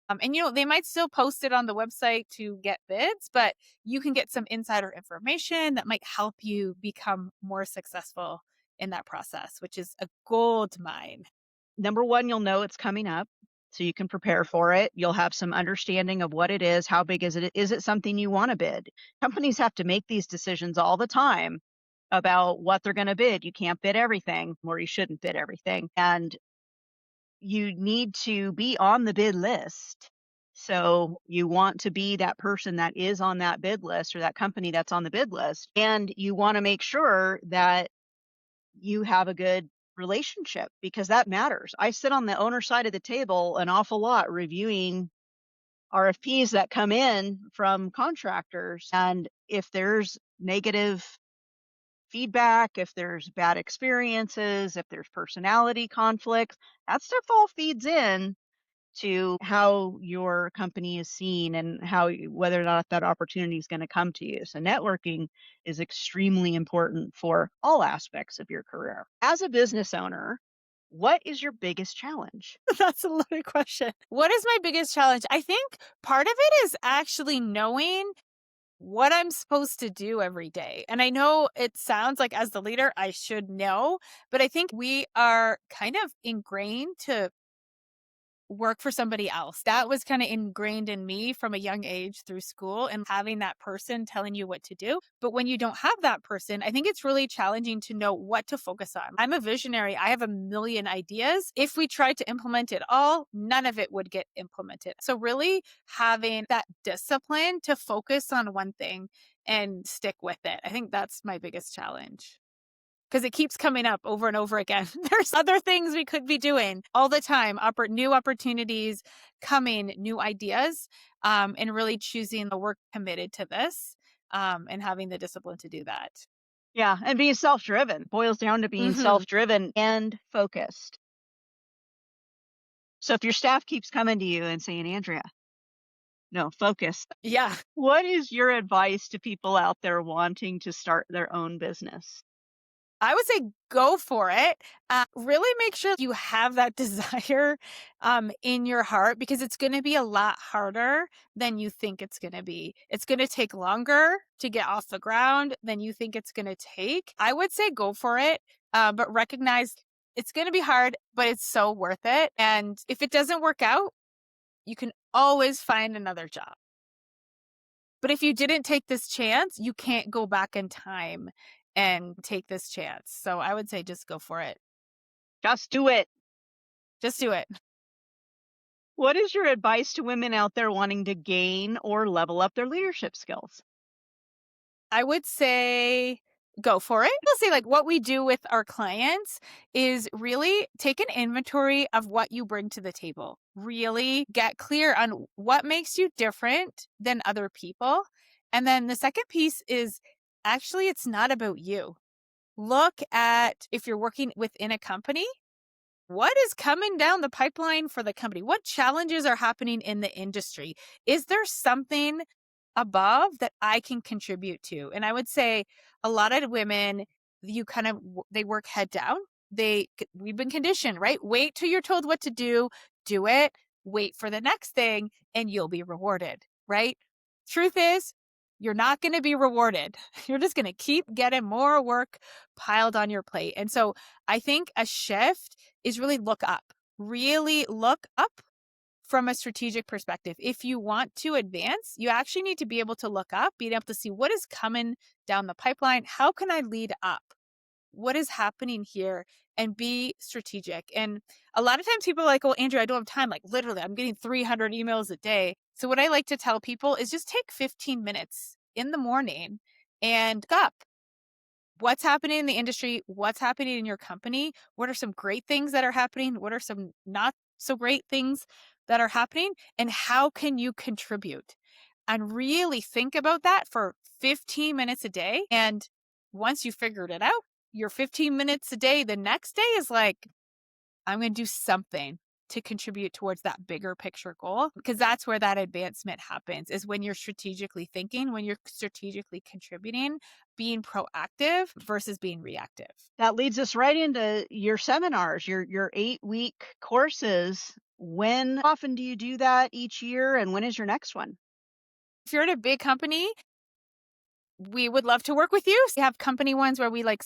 And they might still post it on the website to get bids, but you can get some insider information that might help you become more successful in that process, which is a gold mine. Number one, you'll know it's coming up, so you can prepare for it. You'll have some understanding of what it is. How big is it? Is it something you want to bid? Companies have to make these decisions all the time about what they're going to bid. You can't bid everything, or you shouldn't bid everything. And you need to be on the bid list. So you want to be that person that is on that bid list, or that company that's on the bid list. And you want to make sure that you have a good relationship, because that matters. I sit on the owner side of the table an awful lot reviewing RFPs that come in from contractors. And if there's negative feedback, if there's bad experiences, if there's personality conflicts, that stuff all feeds in to how your company is seen, and whether or not that opportunity is going to come to you. So networking is extremely important for all aspects of your career. As a business owner, what is your biggest challenge? That's a loaded question. What is my biggest challenge? I think part of it is actually knowing what I'm supposed to do every day. And I know it sounds like as the leader, I should know, but I think we are kind of ingrained to work for somebody else. That was kind of ingrained in me from a young age through school and having that person telling you what to do. But when you don't have that person, I think it's really challenging to know what to focus on. I'm a visionary. I have a million ideas. If we tried to implement it all, none of it would get implemented. So really having that discipline to focus on one thing and stick with it. I think that's my biggest challenge because it keeps coming up over and over again. There's other things we could be doing all the time, new opportunities coming, new ideas, and really choosing the work committed to this, and having the discipline to do that. Yeah, and being self-driven boils down to being Hmm. self-driven and focused. So if your staff keeps coming to you and saying, Andrea, no, focus. Yeah. What is your advice to people out there wanting to start their own business? I would say go for it. Really make sure you have that desire in your heart because it's going to be a lot harder than you think it's going to be. It's going to take longer to get off the ground than you think it's going to take. I would say go for it, but recognize it's going to be hard, but it's so worth it. And if it doesn't work out, you can always find another job. But if you didn't take this chance, you can't go back in time and take this chance. So I would say just go for it. Just do it. Just do it. What is your advice to women out there wanting to gain or level up their leadership skills? I would say go for it. I'll say like what we do with our clients is really take an inventory of what you bring to the table. Really get clear on what makes you different than other people. And then the second piece is actually it's not about you. Look at if you're working within a company, what is coming down the pipeline for the company? What challenges are happening in the industry? Is there something above that I can contribute to? And I would say a lot of women, you kind of they work head down. We've been conditioned, right? Wait till you're told what to do it, wait for the next thing and you'll be rewarded, right? Truth is, you're not going to be rewarded. You're just going to keep getting more work piled on your plate. And so I think a shift is really look up. Really look up from a strategic perspective. If you want to advance, you actually need to be able to look up, being able to see what is coming down the pipeline. How can I lead up? What is happening here? And be strategic. And a lot of times people are like, oh, Andrew, I don't have time. Like literally, I'm getting 300 emails a day. So what I like to tell people is just take 15 minutes in the morning and look up what's happening in the industry, what's happening in your company, what are some great things that are happening, what are some not so great things that are happening, and how can you contribute? And really think about that for 15 minutes a day. And once you figured it out, your 15 minutes a day, the next day is like, I'm going to do something to contribute towards that bigger picture goal because that's where that advancement happens is when you're strategically thinking, when you're strategically contributing, being proactive versus being reactive. That leads us right into your seminars, your 8-week courses When often do you do that each year, and when is your next one? If you're at a big company, we would love to work with you. We have company ones where we like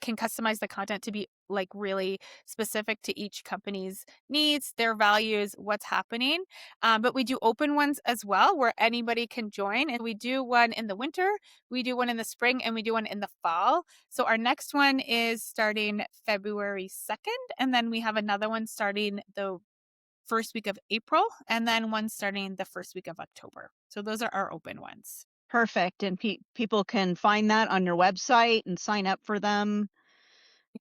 can customize the content to be like really specific to each company's needs, their values, what's happening. But we do open ones as well where anybody can join. And we do one in the winter, we do one in the spring, and we do one in the fall. So our next one is starting February 2nd. And then we have another one starting the first week of April, and then one starting the first week of October. So those are our open ones. Perfect, and people can find that on your website and sign up for them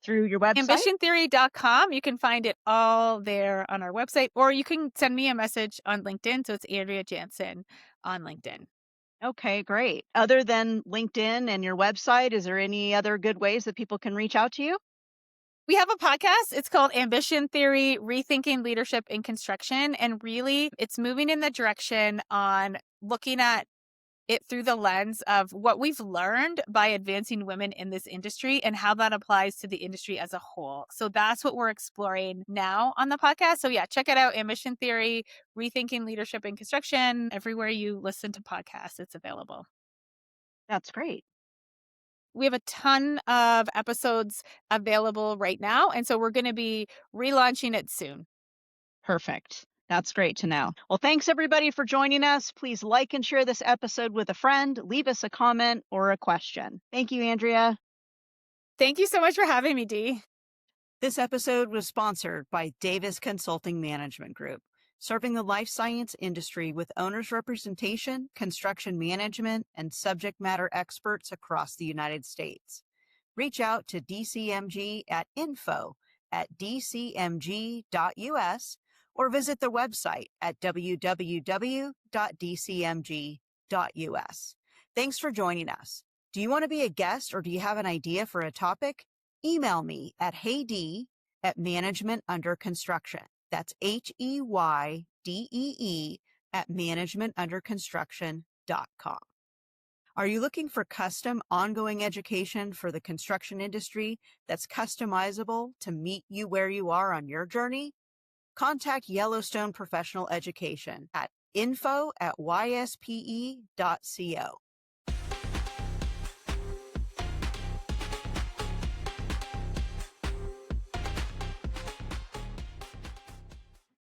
through your website? Ambitiontheory.com. You can find it all there on our website, or you can send me a message on LinkedIn. So it's Andrea Janzen on LinkedIn. Okay, great. Other than LinkedIn and your website, is there any other good ways that people can reach out to you? We have a podcast. It's called Ambition Theory Rethinking Leadership in Construction. And really, it's moving in the direction on looking at it through the lens of what we've learned by advancing women in this industry and how that applies to the industry as a whole. So that's what we're exploring now on the podcast. So yeah, check it out. Ambition Theory, Rethinking Leadership in Construction. Everywhere you listen to podcasts, it's available. That's great. We have a ton of episodes available right now. And so we're going to be relaunching it soon. Perfect. That's great to know. Well, thanks everybody for joining us. Please like and share this episode with a friend. Leave us a comment or a question. Thank you, Andrea. Thank you so much for having me, Dee. This episode was sponsored by Davis Consulting Management Group, serving the life science industry with owners' representation, construction management, and subject matter experts across the United States. Reach out to DCMG at info@dcmg.us or visit the website at www.dcmg.us. Thanks for joining us. Do you want to be a guest or do you have an idea for a topic? Email me at heydee@managementunderconstruction. That's HEYDEE at managementunderconstruction.com. Are you looking for custom ongoing education for the construction industry that's customizable to meet you where you are on your journey? Contact Yellowstone Professional Education at info@yspe.co.